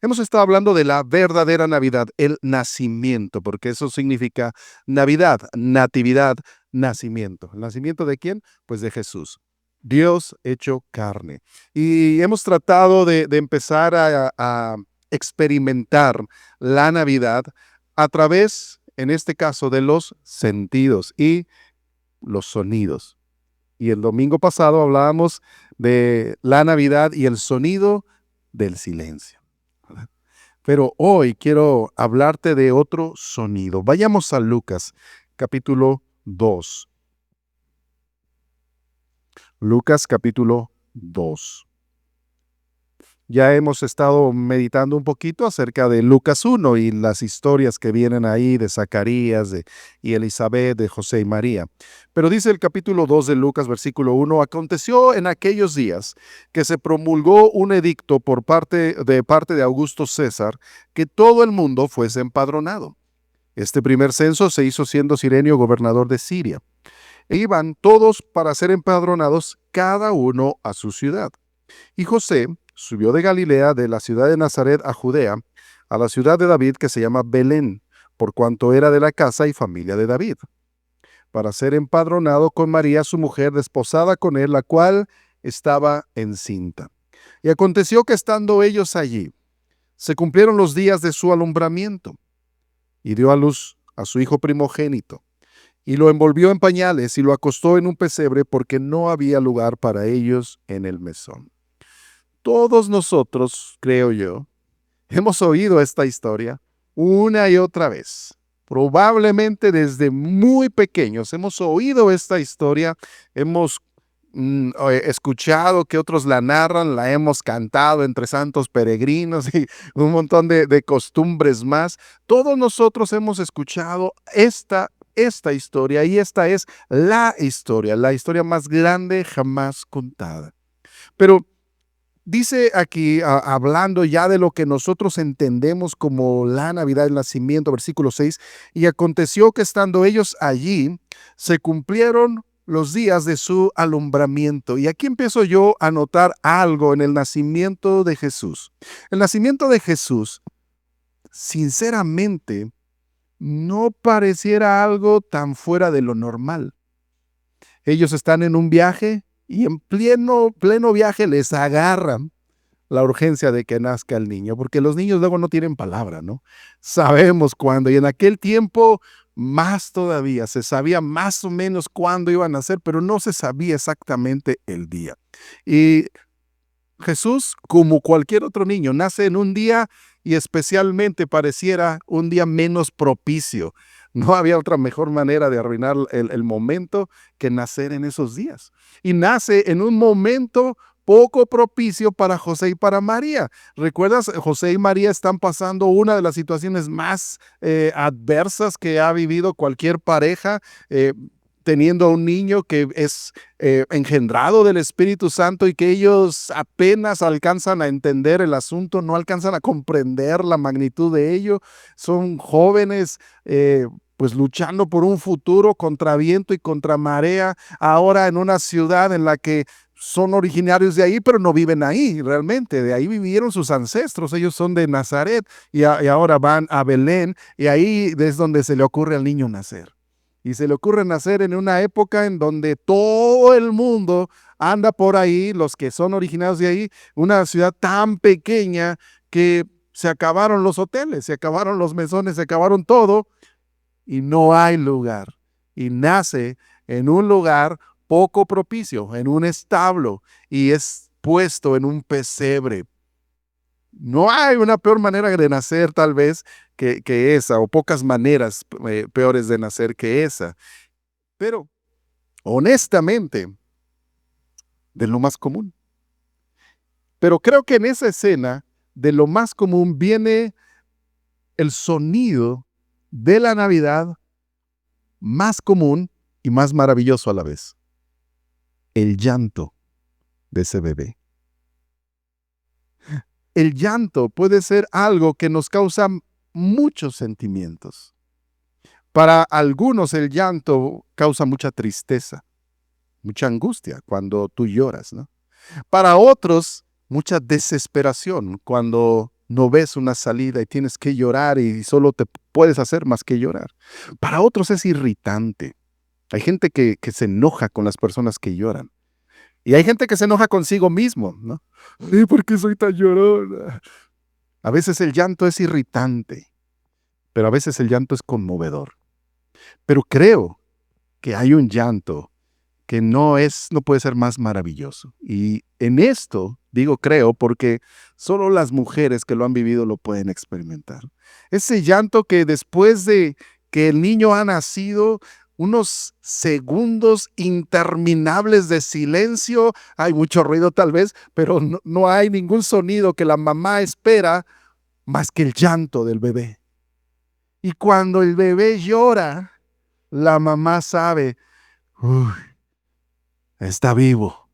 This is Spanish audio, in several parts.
Hemos estado hablando de la verdadera Navidad, el nacimiento, porque eso significa Navidad, natividad, nacimiento. ¿El nacimiento de quién? Pues de Jesús. Dios hecho carne. Y hemos tratado de empezar a experimentar la Navidad a través, en este caso, de los sentidos y los sonidos. Y el domingo pasado hablábamos de la Navidad y el sonido del silencio, ¿verdad? Pero hoy quiero hablarte de otro sonido. Vayamos a Lucas, capítulo 2. Lucas, capítulo 2. Ya hemos estado meditando un poquito acerca de Lucas 1 y las historias que vienen ahí de Zacarías y Elizabeth, de José y María. Pero dice el capítulo 2 de Lucas, versículo 1, aconteció en aquellos días que se promulgó un edicto por parte de Augusto César que todo el mundo fuese empadronado. Este primer censo se hizo siendo Cirenio gobernador de Siria. E iban todos para ser empadronados, cada uno a su ciudad. Y José subió de Galilea, de la ciudad de Nazaret a Judea, a la ciudad de David que se llama Belén, por cuanto era de la casa y familia de David, para ser empadronado con María, su mujer, desposada con él, la cual estaba encinta. Y aconteció que estando ellos allí, se cumplieron los días de su alumbramiento, y dio a luz a su hijo primogénito, y lo envolvió en pañales y lo acostó en un pesebre porque no había lugar para ellos en el mesón. Todos nosotros, creo yo, hemos oído esta historia una y otra vez. Probablemente desde muy pequeños hemos oído esta historia, hemos escuchado que otros la narran, la hemos cantado entre santos peregrinos y un montón de costumbres más. Todos nosotros hemos escuchado esta historia y esta es la historia más grande jamás contada. Pero dice aquí, hablando ya de lo que nosotros entendemos como la Navidad, el nacimiento, versículo 6, y aconteció que estando ellos allí, se cumplieron los días de su alumbramiento. Y aquí empiezo yo a notar algo en el nacimiento de Jesús. El nacimiento de Jesús, sinceramente, no pareciera algo tan fuera de lo normal. Ellos están en un viaje y en pleno viaje les agarran la urgencia de que nazca el niño, porque los niños luego no tienen palabra, ¿no? Sabemos cuándo, y en aquel tiempo más todavía, se sabía más o menos cuándo iban a nacer, pero no se sabía exactamente el día. Y Jesús, como cualquier otro niño, nace en un día y especialmente pareciera un día menos propicio. No había otra mejor manera de arruinar el momento que nacer en esos días. Y nace en un momento poco propicio para José y para María. ¿Recuerdas? José y María están pasando una de las situaciones más adversas que ha vivido cualquier pareja. Teniendo a un niño que es engendrado del Espíritu Santo y que ellos apenas alcanzan a entender el asunto, no alcanzan a comprender la magnitud de ello. Son jóvenes pues luchando por un futuro contra viento y contra marea, ahora en una ciudad en la que son originarios de ahí, pero no viven ahí realmente. De ahí vivieron sus ancestros. Ellos son de Nazaret y ahora van a Belén y ahí es donde se le ocurre al niño nacer. Y se le ocurre nacer en una época en donde todo el mundo anda por ahí, los que son originarios de ahí, una ciudad tan pequeña que se acabaron los hoteles, se acabaron los mesones, se acabaron todo y no hay lugar. Y nace en un lugar poco propicio, en un establo, y es puesto en un pesebre. No hay una peor manera de nacer tal vez que esa, o pocas maneras peores de nacer que esa. Pero honestamente, de lo más común. Pero creo que en esa escena, de lo más común, viene el sonido de la Navidad más común y más maravilloso a la vez. El llanto de ese bebé. El llanto puede ser algo que nos causa muchos sentimientos. Para algunos el llanto causa mucha tristeza, mucha angustia cuando tú lloras, ¿no? Para otros, mucha desesperación cuando no ves una salida y tienes que llorar y solo te puedes hacer más que llorar. Para otros es irritante. Hay gente que se enoja con las personas que lloran. Y hay gente que se enoja consigo mismo, ¿no? "Ay, ¿por qué soy tan llorona?". A veces el llanto es irritante, pero a veces el llanto es conmovedor. Pero creo que hay un llanto que no puede ser más maravilloso. Y en esto digo creo porque solo las mujeres que lo han vivido lo pueden experimentar. Ese llanto que después de que el niño ha nacido, unos segundos interminables de silencio, hay mucho ruido tal vez, pero no hay ningún sonido que la mamá espera más que el llanto del bebé. Y cuando el bebé llora, la mamá sabe, "Uy, está vivo".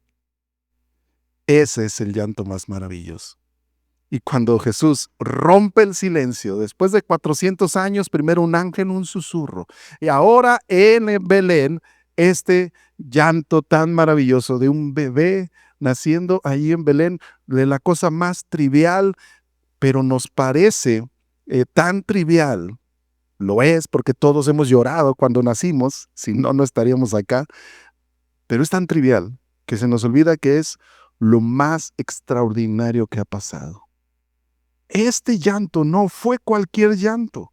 Ese es el llanto más maravilloso. Y cuando Jesús rompe el silencio, después de 400 años, primero un ángel, un susurro, y ahora en Belén, este llanto tan maravilloso de un bebé naciendo ahí en Belén, de la cosa más trivial, pero nos parece tan trivial. Lo es porque todos hemos llorado cuando nacimos, si no, no estaríamos acá, pero es tan trivial que se nos olvida que es lo más extraordinario que ha pasado. Este llanto no fue cualquier llanto.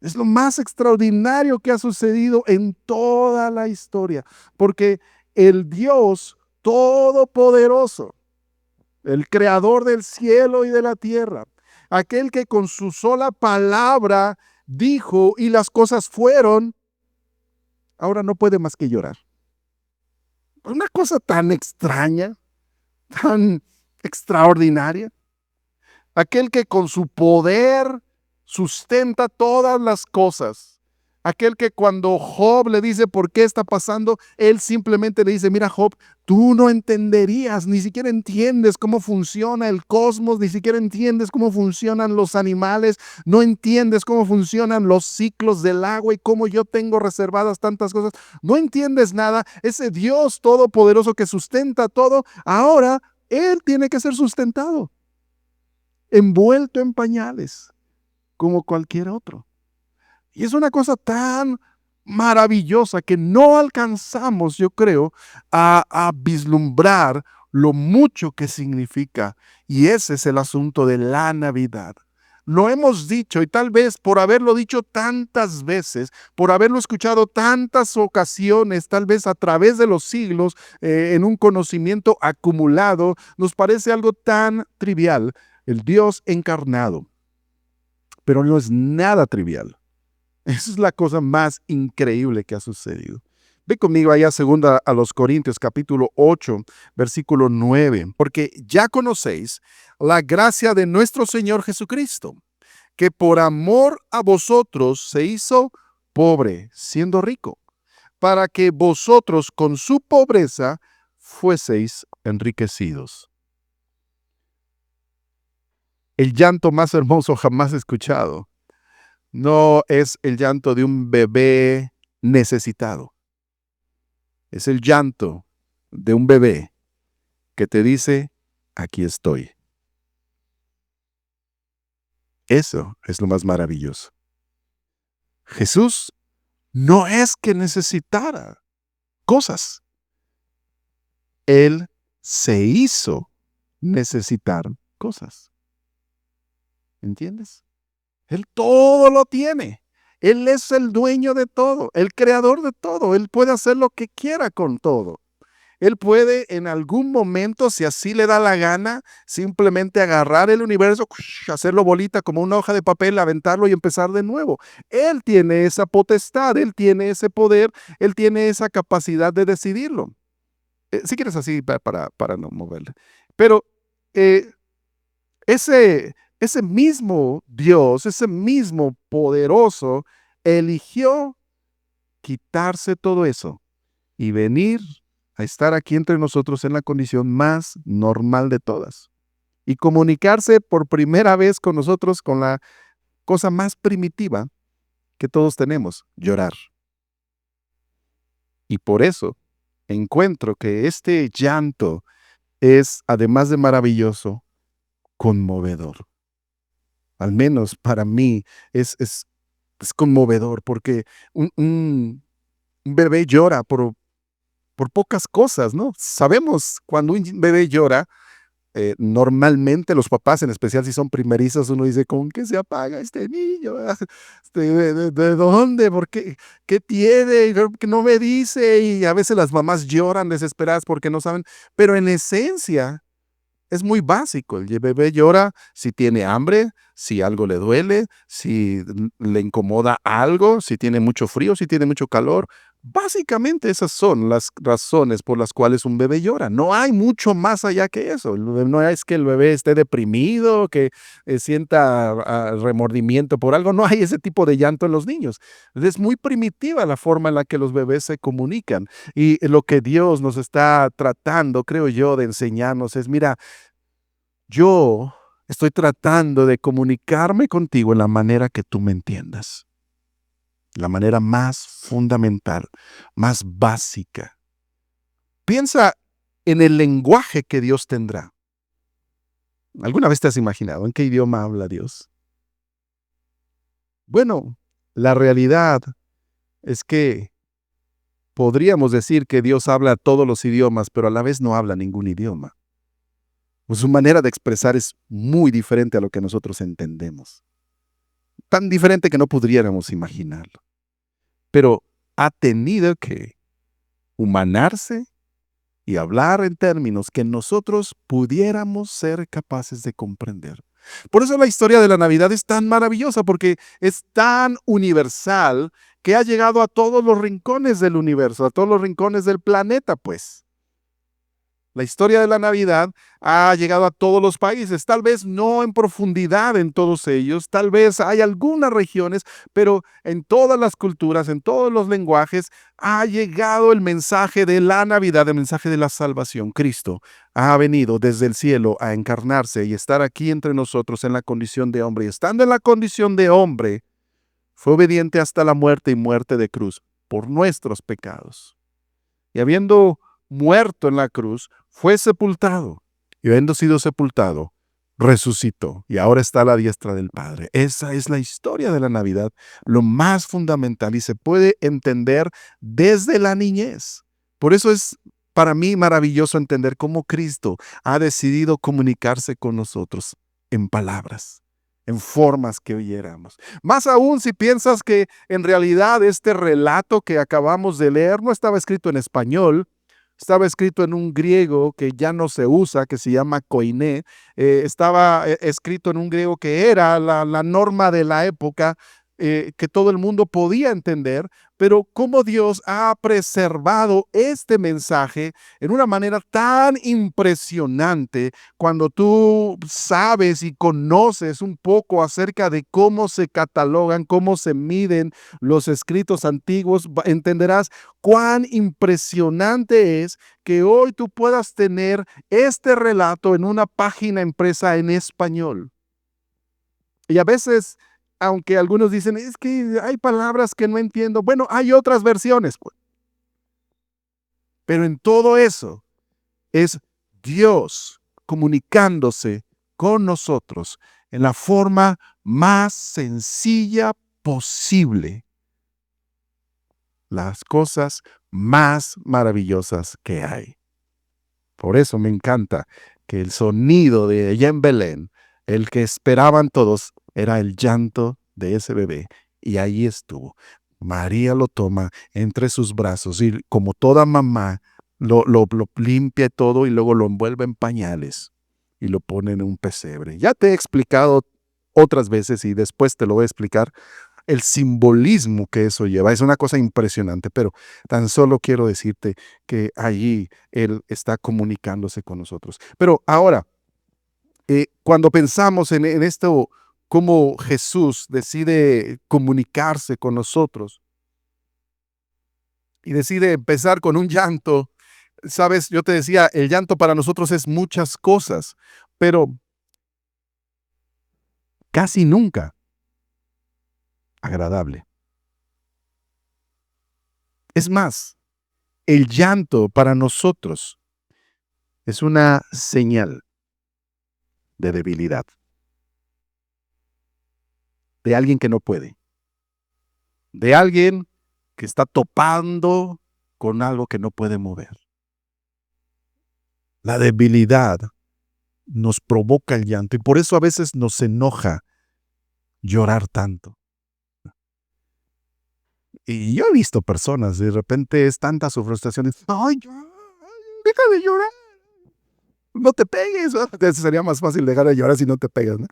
Es lo más extraordinario que ha sucedido en toda la historia, porque el Dios Todopoderoso, el Creador del cielo y de la tierra, aquel que con su sola palabra dijo y las cosas fueron, ahora no puede más que llorar. Una cosa tan extraña, tan extraordinaria. Aquel que con su poder sustenta todas las cosas. Aquel que cuando Job le dice por qué está pasando, él simplemente le dice, mira Job, tú no entenderías, ni siquiera entiendes cómo funciona el cosmos, ni siquiera entiendes cómo funcionan los animales, no entiendes cómo funcionan los ciclos del agua y cómo yo tengo reservadas tantas cosas, no entiendes nada. Ese Dios todopoderoso que sustenta todo, ahora él tiene que ser sustentado, envuelto en pañales, como cualquier otro. Y es una cosa tan maravillosa que no alcanzamos, yo creo, a vislumbrar lo mucho que significa. Y ese es el asunto de la Navidad. Lo hemos dicho y tal vez por haberlo dicho tantas veces, por haberlo escuchado tantas ocasiones, tal vez a través de los siglos, en un conocimiento acumulado, nos parece algo tan trivial. El Dios encarnado. Pero no es nada trivial. Esa es la cosa más increíble que ha sucedido. Ve conmigo allá segunda a los Corintios capítulo 8, versículo 9. Porque ya conocéis la gracia de nuestro Señor Jesucristo, que por amor a vosotros se hizo pobre, siendo rico, para que vosotros con su pobreza fueseis enriquecidos. El llanto más hermoso jamás escuchado no es el llanto de un bebé necesitado. Es el llanto de un bebé que te dice, aquí estoy. Eso es lo más maravilloso. Jesús no es que necesitara cosas. Él se hizo necesitar cosas. ¿Entiendes? Él todo lo tiene. Él es el dueño de todo, el creador de todo. Él puede hacer lo que quiera con todo. Él puede en algún momento, si así le da la gana, simplemente agarrar el universo, hacerlo bolita como una hoja de papel, aventarlo y empezar de nuevo. Él tiene esa potestad, él tiene ese poder, él tiene esa capacidad de decidirlo. Si quieres así para no moverle. Pero eh, ese mismo Dios, ese mismo poderoso, eligió quitarse todo eso y venir a estar aquí entre nosotros en la condición más normal de todas y comunicarse por primera vez con nosotros con la cosa más primitiva que todos tenemos, llorar. Y por eso encuentro que este llanto es, además de maravilloso, conmovedor. Al menos para mí es conmovedor porque un bebé llora por pocas cosas, ¿no? Sabemos cuando un bebé llora, normalmente los papás, en especial si son primerizos, uno dice, ¿con qué se apaga este niño? ¿De dónde? ¿Por qué? ¿Qué tiene? ¿Qué no me dice? Y a veces las mamás lloran desesperadas porque no saben, pero en esencia es muy básico. El bebé llora si tiene hambre, si algo le duele, si le incomoda algo, si tiene mucho frío, si tiene mucho calor. Básicamente esas son las razones por las cuales un bebé llora. No hay mucho más allá que eso. No es que el bebé esté deprimido, que sienta remordimiento por algo. No hay ese tipo de llanto en los niños. Es muy primitiva la forma en la que los bebés se comunican. Y lo que Dios nos está tratando, creo yo, de enseñarnos es, mira, yo estoy tratando de comunicarme contigo en la manera que tú me entiendas, la manera más fundamental, más básica. Piensa en el lenguaje que Dios tendrá. ¿Alguna vez te has imaginado en qué idioma habla Dios? Bueno, la realidad es que podríamos decir que Dios habla todos los idiomas, pero a la vez no habla ningún idioma. Pues su manera de expresar es muy diferente a lo que nosotros entendemos. Tan diferente que no pudiéramos imaginarlo. Pero ha tenido que humanarse y hablar en términos que nosotros pudiéramos ser capaces de comprender. Por eso la historia de la Navidad es tan maravillosa, porque es tan universal que ha llegado a todos los rincones del universo, a todos los rincones del planeta, pues. La historia de la Navidad ha llegado a todos los países, tal vez no en profundidad en todos ellos, tal vez hay algunas regiones, pero en todas las culturas, en todos los lenguajes, ha llegado el mensaje de la Navidad, el mensaje de la salvación. Cristo ha venido desde el cielo a encarnarse y estar aquí entre nosotros en la condición de hombre. Y estando en la condición de hombre, fue obediente hasta la muerte y muerte de cruz por nuestros pecados. Y habiendo muerto en la cruz, fue sepultado. Y habiendo sido sepultado, resucitó. Y ahora está a la diestra del Padre. Esa es la historia de la Navidad, lo más fundamental y se puede entender desde la niñez. Por eso es para mí maravilloso entender cómo Cristo ha decidido comunicarse con nosotros en palabras, en formas que oyéramos. Más aún si piensas que en realidad este relato que acabamos de leer no estaba escrito en español, estaba escrito en un griego que ya no se usa, que se llama koiné, estaba escrito en un griego que era la norma de la época, que todo el mundo podía entender, pero cómo Dios ha preservado este mensaje en una manera tan impresionante cuando tú sabes y conoces un poco acerca de cómo se catalogan, cómo se miden los escritos antiguos, entenderás cuán impresionante es que hoy tú puedas tener este relato en una página impresa en español. Y a veces, aunque algunos dicen, es que hay palabras que no entiendo, bueno, hay otras versiones, pues. Pero en todo eso es Dios comunicándose con nosotros en la forma más sencilla posible. Las cosas más maravillosas que hay. Por eso me encanta que el sonido de allá en Belén, el que esperaban todos, era el llanto de ese bebé. Y ahí estuvo. María lo toma entre sus brazos y como toda mamá, lo limpia todo y luego lo envuelve en pañales y lo pone en un pesebre. Ya te he explicado otras veces y después te lo voy a explicar el simbolismo que eso lleva. Es una cosa impresionante, pero tan solo quiero decirte que allí Él está comunicándose con nosotros. Pero ahora, cuando pensamos en esto, cómo Jesús decide comunicarse con nosotros y decide empezar con un llanto, sabes, yo te decía, el llanto para nosotros es muchas cosas, pero casi nunca agradable. Es más, el llanto para nosotros es una señal de debilidad. de alguien que no puede, de alguien que está topando con algo que no puede mover. La debilidad nos provoca el llanto y por eso a veces nos enoja llorar tanto. Y yo he visto personas, de repente es tanta su frustración, ¡ay, ya! ¡Deja de llorar! ¡No te pegues! Sería más fácil dejar de llorar si no te pegas, ¿no?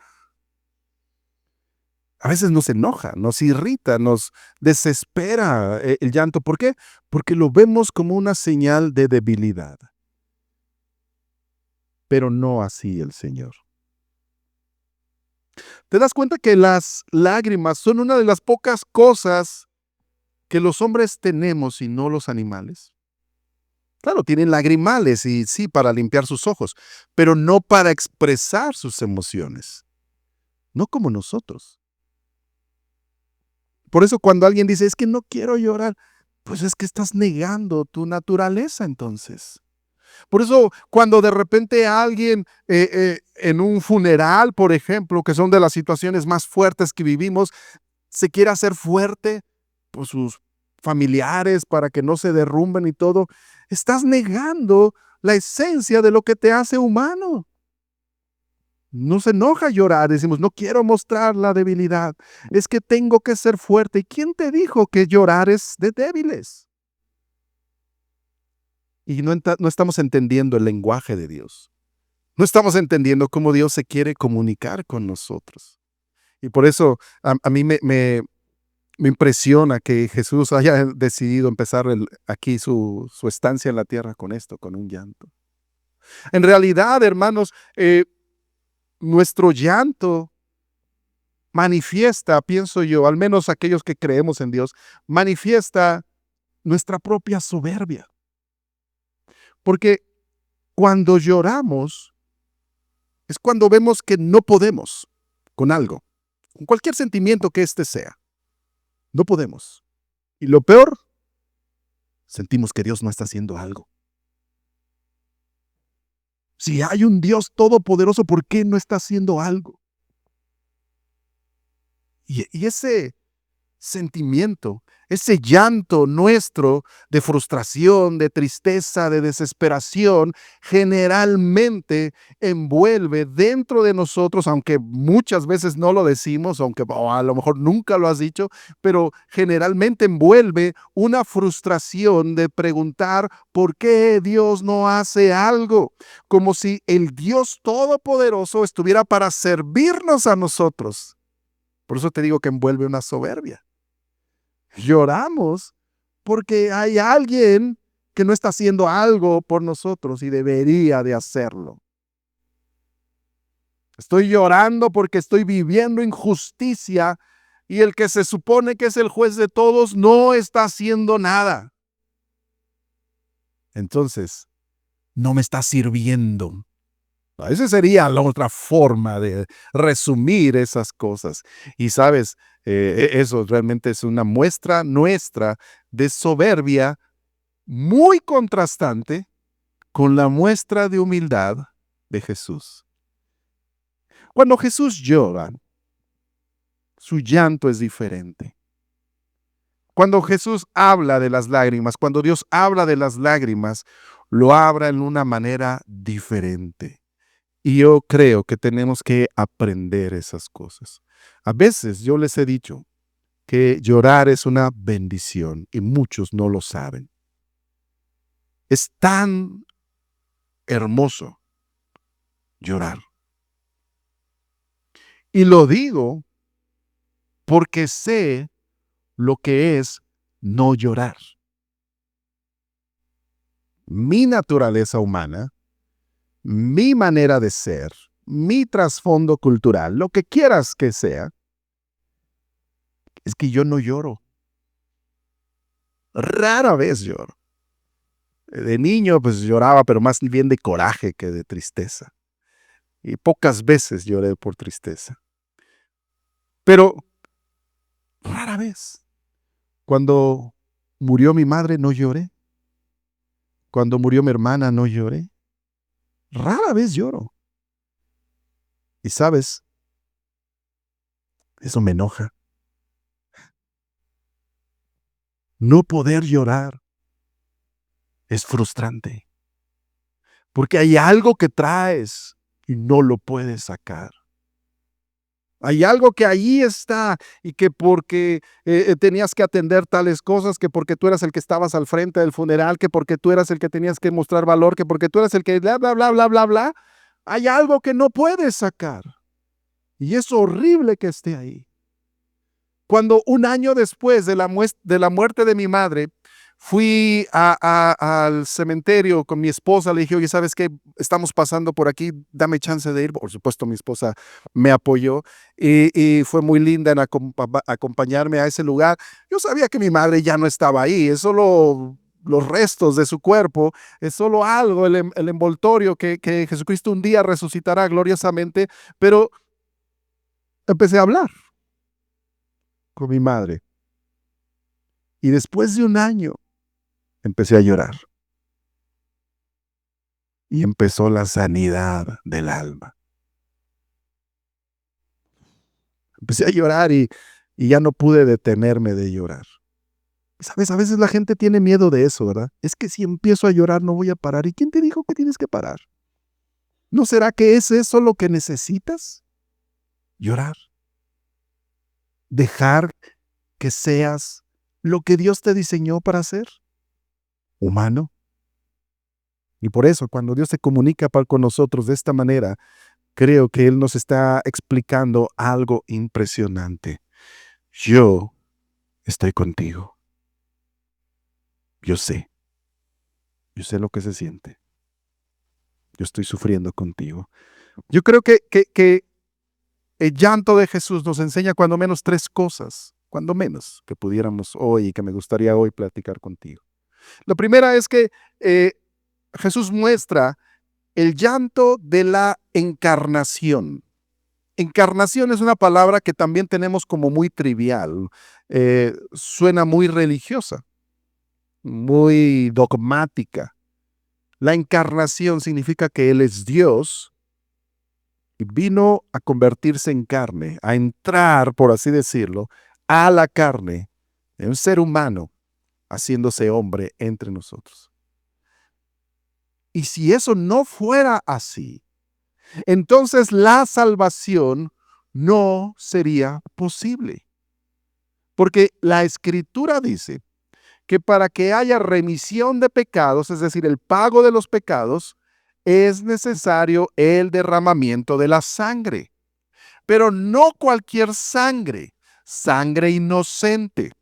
A veces nos enoja, nos irrita, nos desespera el llanto. ¿Por qué? Porque lo vemos como una señal de debilidad. Pero no así el Señor. ¿Te das cuenta que las lágrimas son una de las pocas cosas que los hombres tenemos y no los animales? Claro, tienen lagrimales y sí, para limpiar sus ojos, pero no para expresar sus emociones. No como nosotros. Por eso cuando alguien dice, es que no quiero llorar, pues es que estás negando tu naturaleza entonces. Por eso cuando de repente alguien en un funeral, por ejemplo, que son de las situaciones más fuertes que vivimos, se quiere hacer fuerte por sus familiares para que no se derrumben y todo, estás negando la esencia de lo que te hace humano. Nos enoja llorar, decimos, no quiero mostrar la debilidad, es que tengo que ser fuerte. ¿Y quién te dijo que llorar es de débiles? Y no estamos entendiendo el lenguaje de Dios. No estamos entendiendo cómo Dios se quiere comunicar con nosotros. Y por eso a mí me impresiona que Jesús haya decidido empezar aquí su estancia en la tierra con esto, con un llanto. En realidad, hermanos, nuestro llanto manifiesta, pienso yo, al menos aquellos que creemos en Dios, manifiesta nuestra propia soberbia. Porque cuando lloramos es cuando vemos que no podemos con algo, con cualquier sentimiento que éste sea. No podemos. Y lo peor, sentimos que Dios no está haciendo algo. Si hay un Dios todopoderoso, ¿por qué no está haciendo algo? Y ese sentimiento, ese llanto nuestro de frustración, de tristeza, de desesperación, generalmente envuelve dentro de nosotros, aunque muchas veces no lo decimos, aunque a lo mejor nunca lo has dicho, pero generalmente envuelve una frustración de preguntar por qué Dios no hace algo, como si el Dios Todopoderoso estuviera para servirnos a nosotros. Por eso te digo que envuelve una soberbia. Lloramos porque hay alguien que no está haciendo algo por nosotros y debería de hacerlo. Estoy llorando porque estoy viviendo injusticia y el que se supone que es el juez de todos no está haciendo nada. Entonces, no me está sirviendo. Esa sería la otra forma de resumir esas cosas. Y sabes, eso realmente es una muestra nuestra de soberbia muy contrastante con la muestra de humildad de Jesús. Cuando Jesús llora, su llanto es diferente. Cuando Jesús habla de las lágrimas, cuando Dios habla de las lágrimas, lo habla en una manera diferente. Y yo creo que tenemos que aprender esas cosas. A veces yo les he dicho que llorar es una bendición y muchos no lo saben. Es tan hermoso llorar. Y lo digo porque sé lo que es no llorar. Mi naturaleza humana, mi manera de ser, mi trasfondo cultural, lo que quieras que sea, es que yo no lloro. Rara vez lloro. De niño pues lloraba, pero más bien de coraje que de tristeza. Y pocas veces lloré por tristeza. Pero rara vez. Cuando murió mi madre no lloré. Cuando murió mi hermana no lloré. Rara vez lloro. Y sabes, Eso me enoja. No poder llorar es frustrante, porque hay algo que traes y no lo puedes sacar. Hay algo que ahí está y que porque tenías que atender tales cosas, que porque tú eras el que estabas al frente del funeral, que porque tú eras el que tenías que mostrar valor, que porque tú eras el que bla, bla, bla, bla, bla, bla, hay algo que no puedes sacar. Y es horrible que esté ahí. Cuando un año después de la muerte de mi madre, fui al cementerio con mi esposa, le dije, oye, ¿sabes qué? Estamos pasando por aquí, dame chance de ir. Por supuesto, mi esposa me apoyó y fue muy linda en acompañarme a ese lugar. Yo sabía que mi madre ya no estaba ahí, es solo los restos de su cuerpo, es solo algo, el envoltorio que Jesucristo un día resucitará gloriosamente, pero empecé a hablar con mi madre. Y después de un año empecé a llorar. Y empezó la sanidad del alma. Empecé a llorar y ya no pude detenerme de llorar. ¿Sabes? A veces la gente tiene miedo de eso, ¿verdad? Es que si empiezo a llorar no voy a parar. ¿Y quién te dijo que tienes que parar? ¿No será que es eso lo que necesitas? Llorar. Dejar que seas lo que Dios te diseñó para ser. Humano. Y por eso, cuando Dios se comunica con nosotros de esta manera, creo que Él nos está explicando algo impresionante. Yo estoy contigo. Yo sé lo que se siente. Yo estoy sufriendo contigo. Yo creo que el llanto de Jesús nos enseña cuando menos tres cosas, cuando menos, que pudiéramos hoy y que me gustaría hoy platicar contigo. La primera es que Jesús muestra el llanto de la encarnación. Encarnación es una palabra que también tenemos como muy trivial, suena muy religiosa, muy dogmática. La encarnación significa que Él es Dios y vino a convertirse en carne, a entrar, por así decirlo, a la carne, en un ser humano, haciéndose hombre entre nosotros. Y si eso no fuera así, entonces la salvación no sería posible. Porque la Escritura dice que para que haya remisión de pecados, es decir, el pago de los pecados, es necesario el derramamiento de la sangre. Pero no cualquier sangre, sangre inocente.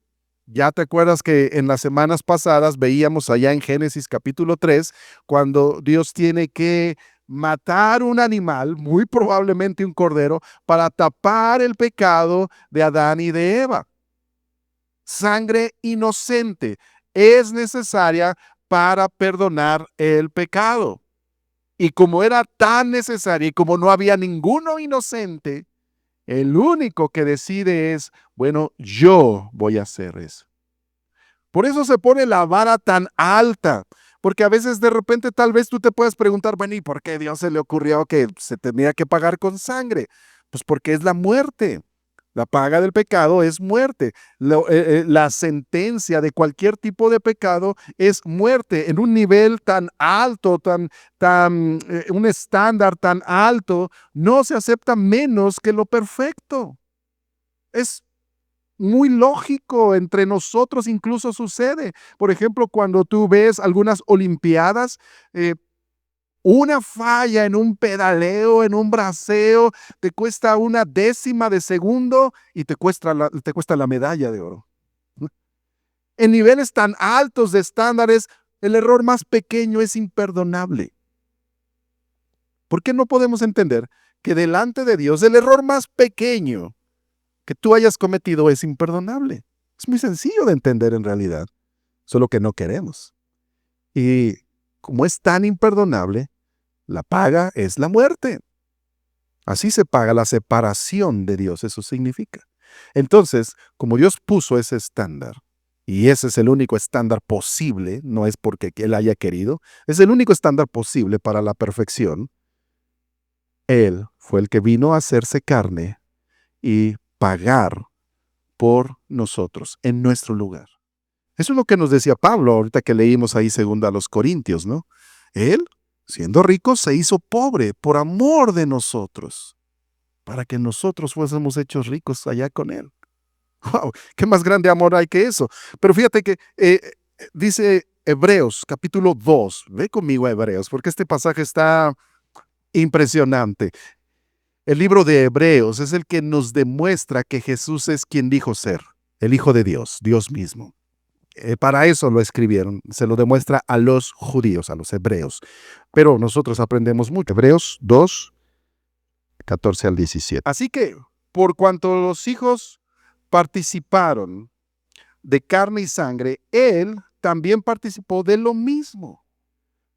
Ya te acuerdas que en las semanas pasadas veíamos allá en Génesis capítulo 3, cuando Dios tiene que matar un animal, muy probablemente un cordero, para tapar el pecado de Adán y de Eva. Sangre inocente es necesaria para perdonar el pecado. Y como era tan necesaria y como no había ninguno inocente, el único que decide es, bueno, yo voy a hacer eso. Por eso se pone la vara tan alta, porque a veces de repente tal vez tú te puedes preguntar, bueno, ¿y por qué Dios se le ocurrió que se tenía que pagar con sangre? Pues porque es la muerte. La paga del pecado es muerte. La sentencia de cualquier tipo de pecado es muerte en un nivel tan alto, un estándar tan alto, no se acepta menos que lo perfecto. Es muy lógico, entre nosotros incluso sucede. Por ejemplo, cuando tú ves algunas olimpiadas, una falla en un pedaleo, en un braceo, te cuesta una décima de segundo y te cuesta la medalla de oro. En niveles tan altos de estándares, el error más pequeño es imperdonable. ¿Por qué no podemos entender que delante de Dios el error más pequeño que tú hayas cometido es imperdonable? Es muy sencillo de entender en realidad, solo que no queremos. Y como es tan imperdonable, la paga es la muerte. Así se paga la separación de Dios, eso significa. Entonces, como Dios puso ese estándar, y ese es el único estándar posible, no es porque Él haya querido, es el único estándar posible para la perfección, Él fue el que vino a hacerse carne y pagar por nosotros, en nuestro lugar. Eso es lo que nos decía Pablo ahorita que leímos ahí segunda a los Corintios, ¿no? Él, siendo rico, se hizo pobre por amor de nosotros, para que nosotros fuésemos hechos ricos allá con él. ¡Wow! ¿Qué más grande amor hay que eso? Pero fíjate que dice Hebreos, capítulo 2. Ve conmigo a Hebreos, porque este pasaje está impresionante. El libro de Hebreos es el que nos demuestra que Jesús es quien dijo ser, el Hijo de Dios, Dios mismo. Para eso lo escribieron, se lo demuestra a los judíos, a los hebreos. Pero nosotros aprendemos mucho. Hebreos 2, 14 al 17. Así que, por cuanto los hijos participaron de carne y sangre, Él también participó de lo mismo,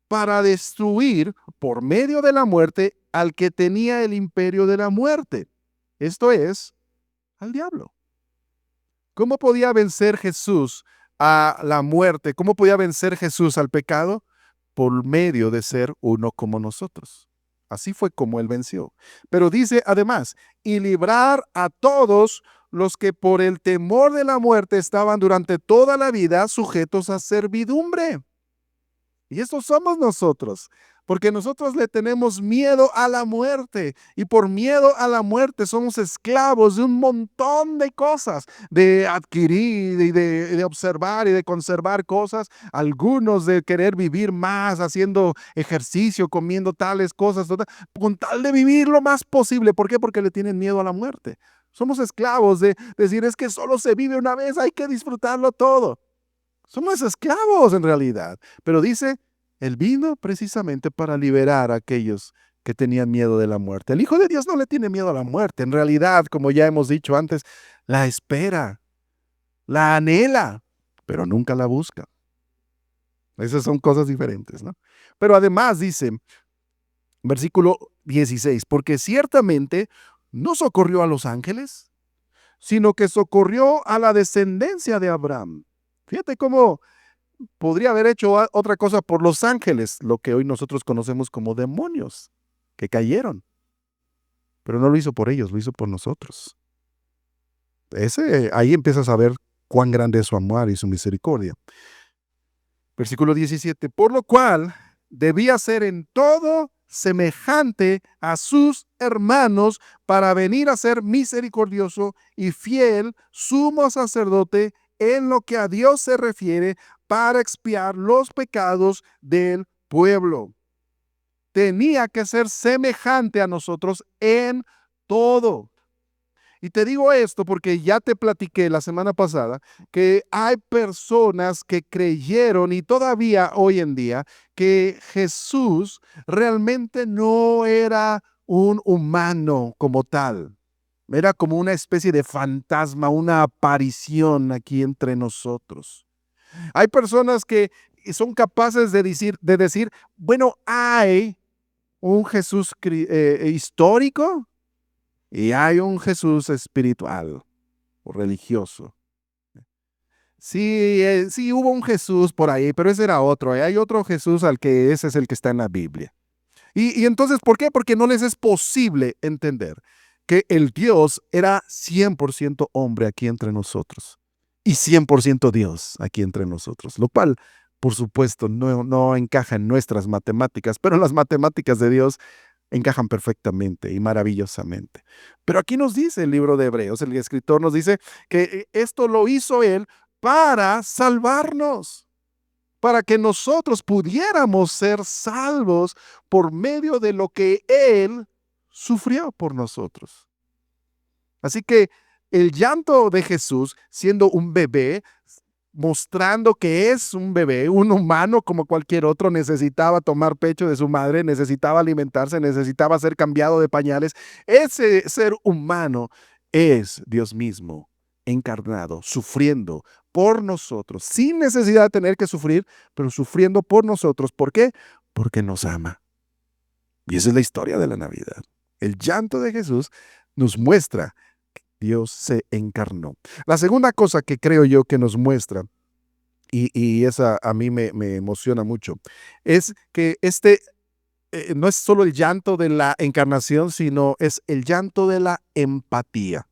para destruir por medio de la muerte al que tenía el imperio de la muerte, esto es, al diablo. ¿Cómo podía vencer Jesús a la muerte? ¿Cómo podía vencer Jesús al pecado? Por medio de ser uno como nosotros. Así fue como él venció. Pero dice además, y librar a todos los que por el temor de la muerte estaban durante toda la vida sujetos a servidumbre. Y estos somos nosotros, porque nosotros le tenemos miedo a la muerte, y por miedo a la muerte somos esclavos de un montón de cosas, de adquirir y de observar y de conservar cosas, algunos de querer vivir más, haciendo ejercicio, comiendo tales cosas, con tal de vivir lo más posible. ¿Por qué? Porque le tienen miedo a la muerte. Somos esclavos de decir, es que solo se vive una vez, hay que disfrutarlo todo. Somos esclavos en realidad. Pero dice, Él vino precisamente para liberar a aquellos que tenían miedo de la muerte. El Hijo de Dios no le tiene miedo a la muerte. En realidad, como ya hemos dicho antes, la espera, la anhela, pero nunca la busca. Esas son cosas diferentes, ¿no? Pero además dice, versículo 16, porque ciertamente no socorrió a los ángeles, sino que socorrió a la descendencia de Abraham. Fíjate cómo podría haber hecho otra cosa por los ángeles, lo que hoy nosotros conocemos como demonios, que cayeron. Pero no lo hizo por ellos, lo hizo por nosotros. Ahí empiezas a ver cuán grande es su amor y su misericordia. Versículo 17, por lo cual debía ser en todo semejante a sus hermanos para venir a ser misericordioso y fiel sumo sacerdote en lo que a Dios se refiere para expiar los pecados del pueblo. Tenía que ser semejante a nosotros en todo. Y te digo esto porque ya te platiqué la semana pasada que hay personas que creyeron y todavía hoy en día que Jesús realmente no era un humano como tal. Era como una especie de fantasma, una aparición aquí entre nosotros. Hay personas que son capaces de decir, bueno, hay un Jesús histórico y hay un Jesús espiritual o religioso. Sí, sí hubo un Jesús por ahí, pero ese era otro. Hay otro Jesús ese es el que está en la Biblia. Y entonces, ¿por qué? Porque no les es posible entender que el Dios era 100% hombre aquí entre nosotros y 100% Dios aquí entre nosotros, lo cual, por supuesto, no encaja en nuestras matemáticas, pero en las matemáticas de Dios encajan perfectamente y maravillosamente. Pero aquí nos dice el libro de Hebreos, el escritor nos dice que esto lo hizo Él para salvarnos, para que nosotros pudiéramos ser salvos por medio de lo que Él sufrió por nosotros. Así que el llanto de Jesús, siendo un bebé, mostrando que es un bebé, un humano como cualquier otro, necesitaba tomar pecho de su madre, necesitaba alimentarse, necesitaba ser cambiado de pañales. Ese ser humano es Dios mismo, encarnado, sufriendo por nosotros, sin necesidad de tener que sufrir, pero sufriendo por nosotros. ¿Por qué? Porque nos ama. Y esa es la historia de la Navidad. El llanto de Jesús nos muestra Dios se encarnó. La segunda cosa que creo yo que nos muestra, y esa a mí me emociona mucho, es que no es solo el llanto de la encarnación, sino es el llanto de la empatía.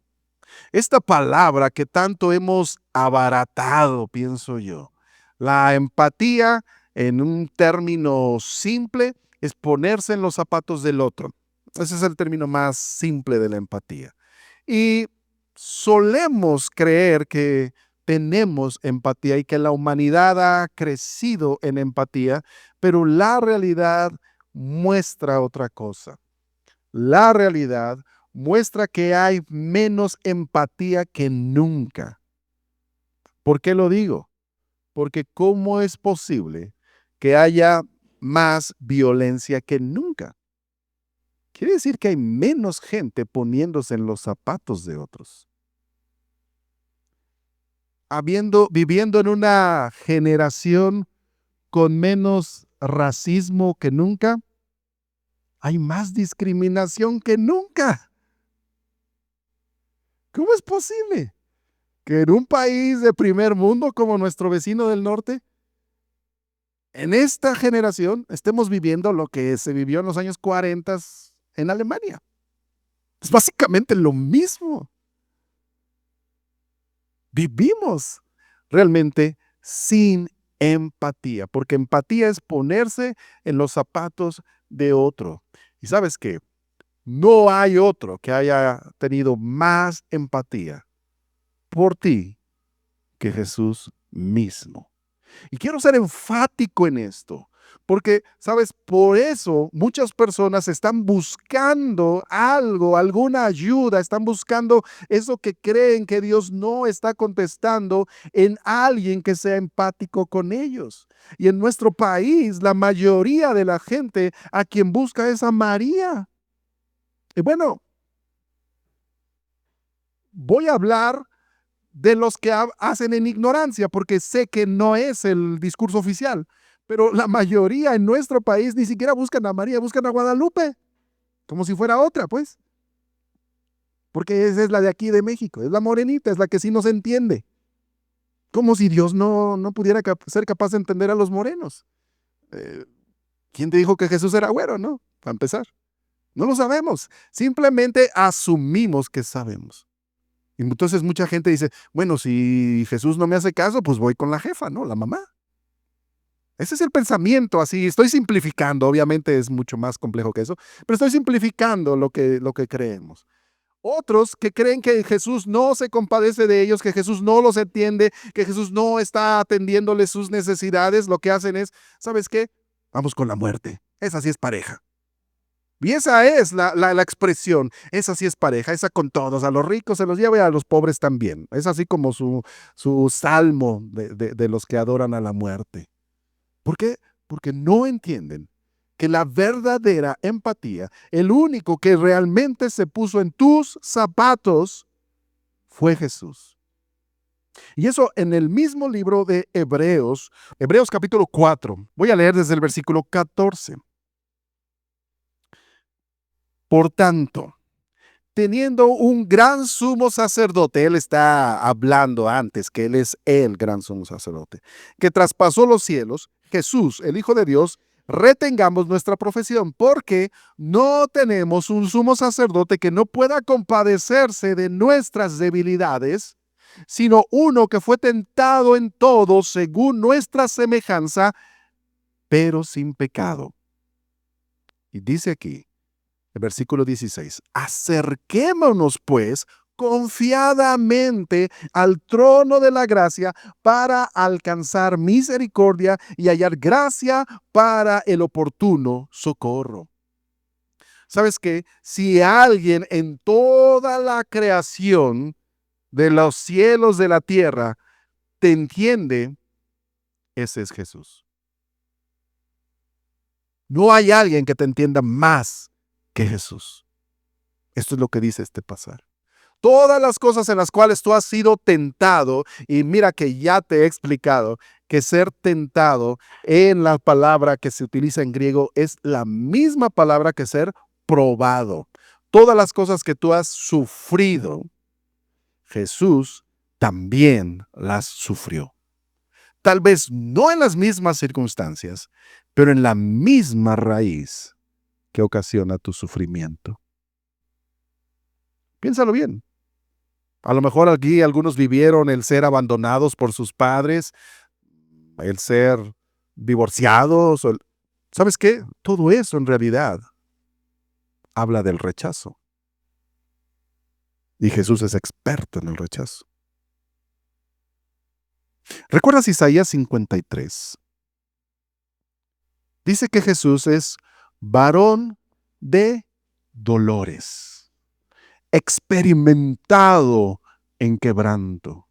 Esta palabra que tanto hemos abaratado, pienso yo. La empatía, en un término simple, es ponerse en los zapatos del otro. Ese es el término más simple de la empatía. Y solemos creer que tenemos empatía y que la humanidad ha crecido en empatía, pero la realidad muestra otra cosa. La realidad muestra que hay menos empatía que nunca. ¿Por qué lo digo? Porque ¿cómo es posible que haya más violencia que nunca? Quiere decir que hay menos gente poniéndose en los zapatos de otros. Viviendo en una generación con menos racismo que nunca, hay más discriminación que nunca. ¿Cómo es posible que en un país de primer mundo como nuestro vecino del norte, en esta generación estemos viviendo lo que se vivió en los años 40 en Alemania? Es básicamente lo mismo. Vivimos realmente sin empatía, porque empatía es ponerse en los zapatos de otro. ¿Y sabes qué? No hay otro que haya tenido más empatía por ti que Jesús mismo. Y quiero ser enfático en esto, porque, ¿sabes? Por eso muchas personas están buscando algo, alguna ayuda, están buscando eso que creen que Dios no está contestando en alguien que sea empático con ellos. Y en nuestro país, la mayoría de la gente a quien busca es a María. Y bueno, voy a hablar de los que hacen en ignorancia, porque sé que no es el discurso oficial, pero la mayoría en nuestro país ni siquiera buscan a María, buscan a Guadalupe, como si fuera otra, pues, porque esa es la de aquí de México, es la morenita, es la que sí nos entiende, como si Dios no pudiera ser capaz de entender a los morenos. Eh, ¿Quién te dijo que Jesús era güero, no? Para empezar, no lo sabemos, simplemente asumimos que sabemos. Y entonces mucha gente dice, bueno, si Jesús no me hace caso, pues voy con la jefa, ¿no? La mamá. Ese es el pensamiento, así, estoy simplificando, obviamente es mucho más complejo que eso, pero estoy simplificando lo que creemos. Otros que creen que Jesús no se compadece de ellos, que Jesús no los entiende, que Jesús no está atendiéndoles sus necesidades, lo que hacen es, ¿sabes qué? Vamos con la muerte. Esa sí es pareja. Y esa es la expresión, esa sí es pareja, esa con todos, a los ricos se los lleva y a los pobres también. Es así como su salmo de los que adoran a la muerte. ¿Por qué? Porque no entienden que la verdadera empatía, el único que realmente se puso en tus zapatos, fue Jesús. Y eso en el mismo libro de Hebreos, Hebreos capítulo 4. Voy a leer desde el versículo 14. Por tanto, teniendo un gran sumo sacerdote, él está hablando antes que él es el gran sumo sacerdote, que traspasó los cielos, Jesús, el Hijo de Dios, retengamos nuestra profesión, porque no tenemos un sumo sacerdote que no pueda compadecerse de nuestras debilidades, sino uno que fue tentado en todo según nuestra semejanza, pero sin pecado. Y dice aquí, el versículo 16, acerquémonos pues confiadamente al trono de la gracia para alcanzar misericordia y hallar gracia para el oportuno socorro. ¿Sabes qué? Si alguien en toda la creación de los cielos de la tierra te entiende, ese es Jesús. No hay alguien que te entienda más que Jesús. Esto es lo que dice este pasaje. Todas las cosas en las cuales tú has sido tentado, y mira que ya te he explicado que ser tentado en la palabra que se utiliza en griego es la misma palabra que ser probado. Todas las cosas que tú has sufrido, Jesús también las sufrió. Tal vez no en las mismas circunstancias, pero en la misma raíz que ocasiona tu sufrimiento. Piénsalo bien. A lo mejor aquí algunos vivieron el ser abandonados por sus padres, el ser divorciados. ¿Sabes qué? Todo eso en realidad habla del rechazo. Y Jesús es experto en el rechazo. ¿Recuerdas Isaías 53? Dice que Jesús es varón de dolores, experimentado en quebranto.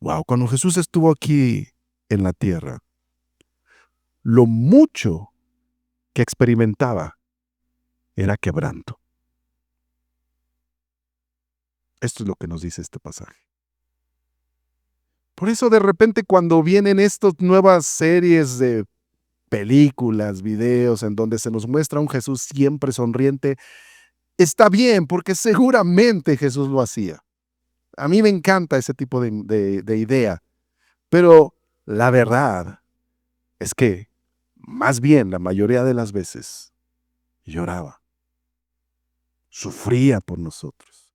Wow, cuando Jesús estuvo aquí en la tierra, lo mucho que experimentaba era quebranto. Esto es lo que nos dice este pasaje. Por eso de repente cuando vienen estas nuevas series de películas, videos en donde se nos muestra un Jesús siempre sonriente, está bien porque seguramente Jesús lo hacía. A mí me encanta ese tipo de idea, pero la verdad es que más bien la mayoría de las veces lloraba, sufría por nosotros.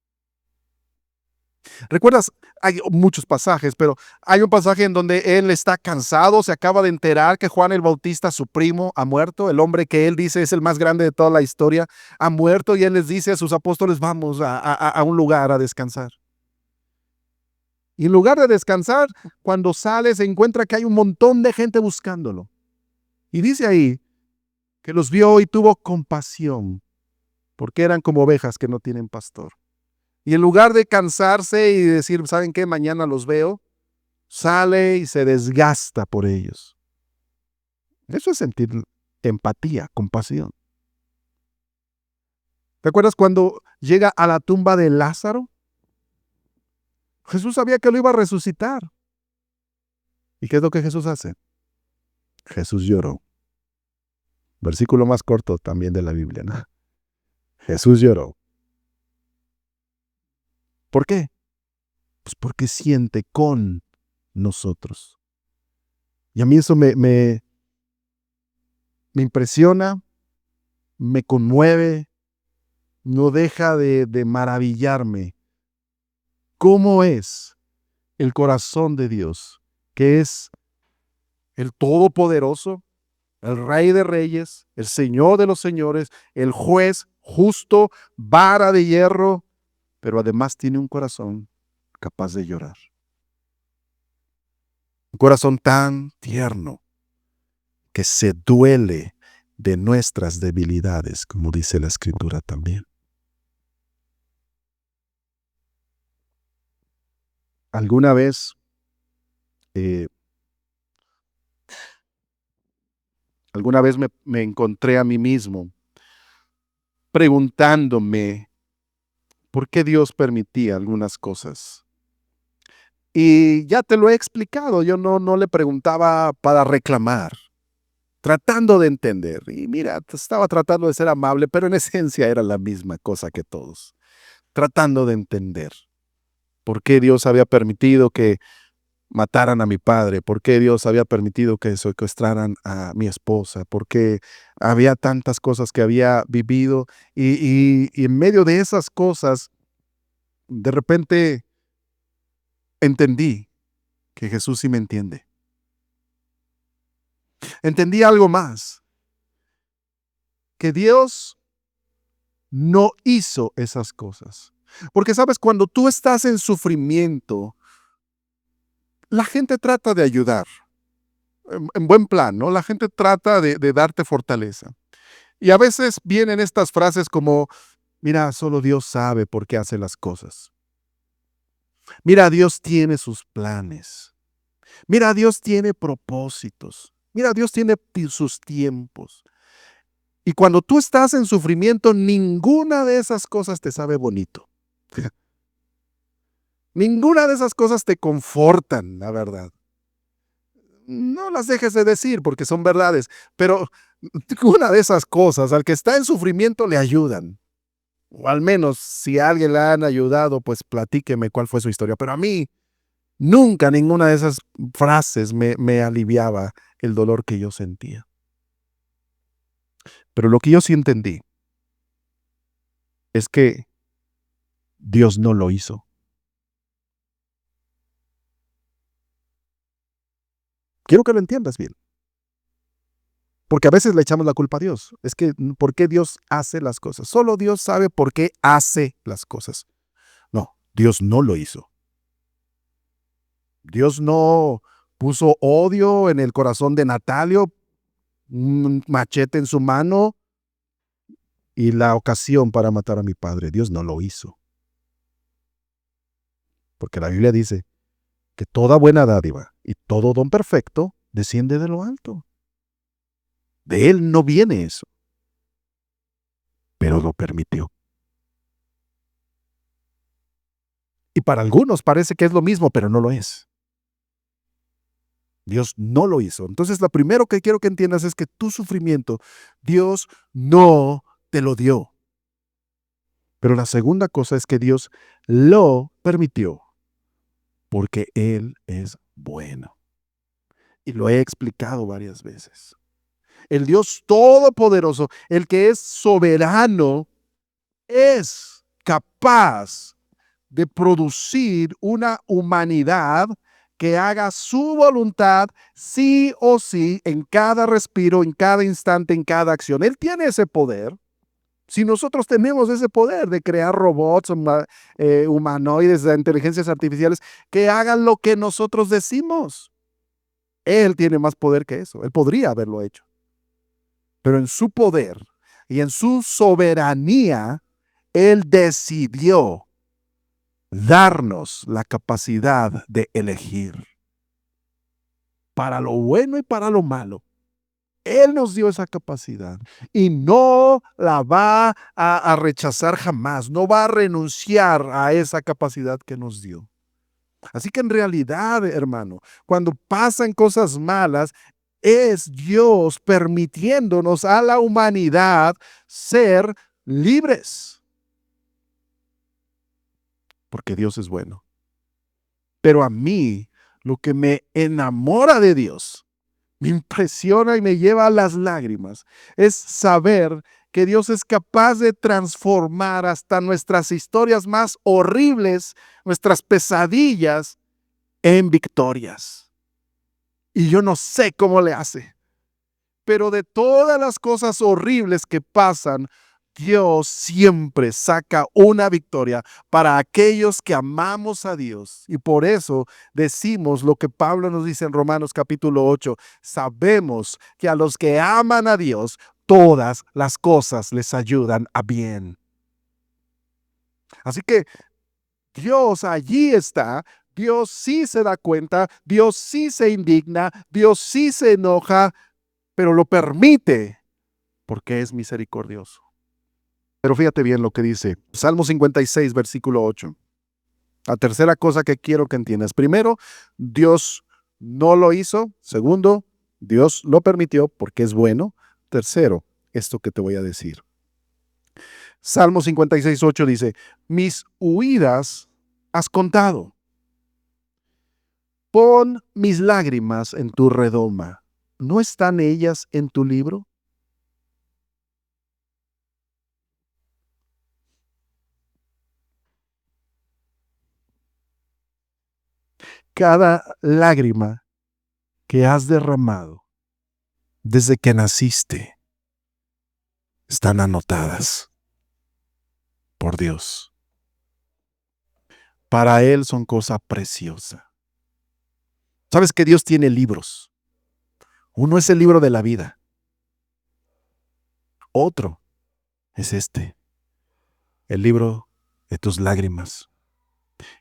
¿Recuerdas? Hay muchos pasajes, pero hay un pasaje en donde él está cansado, se acaba de enterar que Juan el Bautista, su primo, ha muerto, el hombre que él dice es el más grande de toda la historia, ha muerto y él les dice a sus apóstoles, vamos a un lugar a descansar. Y en lugar de descansar, cuando sale se encuentra que hay un montón de gente buscándolo. Y dice ahí que los vio y tuvo compasión, porque eran como ovejas que no tienen pastor. Y en lugar de cansarse y decir, ¿saben qué? Mañana los veo, sale y se desgasta por ellos. Eso es sentir empatía, compasión. ¿Te acuerdas cuando llega a la tumba de Lázaro? Jesús sabía que lo iba a resucitar. ¿Y qué es lo que Jesús hace? Jesús lloró. Versículo más corto también de la Biblia, ¿no? Jesús lloró. ¿Por qué? Pues porque siente con nosotros. Y a mí eso me impresiona, me conmueve, no deja de maravillarme. ¿Cómo es el corazón de Dios, que es el Todopoderoso, el Rey de Reyes, el Señor de los Señores, el juez justo, vara de hierro, pero además tiene un corazón capaz de llorar? Un corazón tan tierno que se duele de nuestras debilidades, como dice la Escritura también. Alguna vez eh, me encontré a mí mismo preguntándome por qué Dios permitía algunas cosas. Y ya te lo he explicado, yo no le preguntaba para reclamar, tratando de entender. Y mira, estaba tratando de ser amable, pero en esencia era la misma cosa que todos, tratando de entender por qué Dios había permitido que mataran a mi padre, por qué Dios había permitido que secuestraran a mi esposa, por qué había tantas cosas que había vivido y en medio de esas cosas, de repente entendí que Jesús sí me entiende. Entendí algo más, que Dios no hizo esas cosas. Porque sabes, cuando tú estás en sufrimiento, la gente trata de ayudar, en buen plan, ¿no? La gente trata de darte fortaleza. Y a veces vienen estas frases como, mira, solo Dios sabe por qué hace las cosas. Mira, Dios tiene sus planes. Mira, Dios tiene propósitos. Mira, Dios tiene sus tiempos. Y cuando tú estás en sufrimiento, ninguna de esas cosas te sabe bonito. Ninguna de esas cosas te confortan, la verdad. No las dejes de decir porque son verdades, pero ninguna de esas cosas al que está en sufrimiento le ayudan. O al menos si a alguien le han ayudado, pues platíqueme cuál fue su historia. Pero a mí nunca ninguna de esas frases me aliviaba el dolor que yo sentía. Pero lo que yo sí entendí es que Dios no lo hizo. Quiero que lo entiendas bien. Porque a veces le echamos la culpa a Dios. Es que, ¿por qué Dios hace las cosas? Solo Dios sabe por qué hace las cosas. No, Dios no lo hizo. Dios no puso odio en el corazón de Natalio, un machete en su mano y la ocasión para matar a mi padre. Dios no lo hizo. Porque la Biblia dice que toda buena dádiva y todo don perfecto desciende de lo alto. De Él no viene eso, pero lo permitió. Y para algunos parece que es lo mismo, pero no lo es. Dios no lo hizo. Entonces, lo primero que quiero que entiendas es que tu sufrimiento, Dios no te lo dio. Pero la segunda cosa es que Dios lo permitió, porque Él es bueno. Y lo he explicado varias veces. El Dios todopoderoso, el que es soberano, es capaz de producir una humanidad que haga su voluntad sí o sí en cada respiro, en cada instante, en cada acción. Él tiene ese poder. Si nosotros tenemos ese poder de crear robots, humanoides, de inteligencias artificiales, que hagan lo que nosotros decimos. Él tiene más poder que eso. Él podría haberlo hecho. Pero en su poder y en su soberanía, Él decidió darnos la capacidad de elegir para lo bueno y para lo malo. Él nos dio esa capacidad y no la va a rechazar jamás, no va a renunciar a esa capacidad que nos dio. Así que en realidad, hermano, cuando pasan cosas malas, es Dios permitiéndonos a la humanidad ser libres. Porque Dios es bueno. Pero a mí, lo que me enamora de Dios, me impresiona y me lleva a las lágrimas, es saber que Dios es capaz de transformar hasta nuestras historias más horribles, nuestras pesadillas, en victorias. Y yo no sé cómo le hace. Pero de todas las cosas horribles que pasan, Dios siempre saca una victoria para aquellos que amamos a Dios. Y por eso decimos lo que Pablo nos dice en Romanos capítulo 8. Sabemos que a los que aman a Dios, todas las cosas les ayudan a bien. Así que Dios allí está. Dios sí se da cuenta. Dios sí se indigna. Dios sí se enoja, pero lo permite porque es misericordioso. Pero fíjate bien lo que dice Salmo 56, versículo 8. La tercera cosa que quiero que entiendas. Primero, Dios no lo hizo. Segundo, Dios lo permitió porque es bueno. Tercero, esto que te voy a decir. Salmo 56, 8 dice, mis huidas has contado. Pon mis lágrimas en tu redoma. ¿No están ellas en tu libro? Cada lágrima que has derramado desde que naciste están anotadas por Dios. Para Él son cosa preciosa. ¿Sabes que Dios tiene libros? Uno es el libro de la vida. Otro es el libro de tus lágrimas.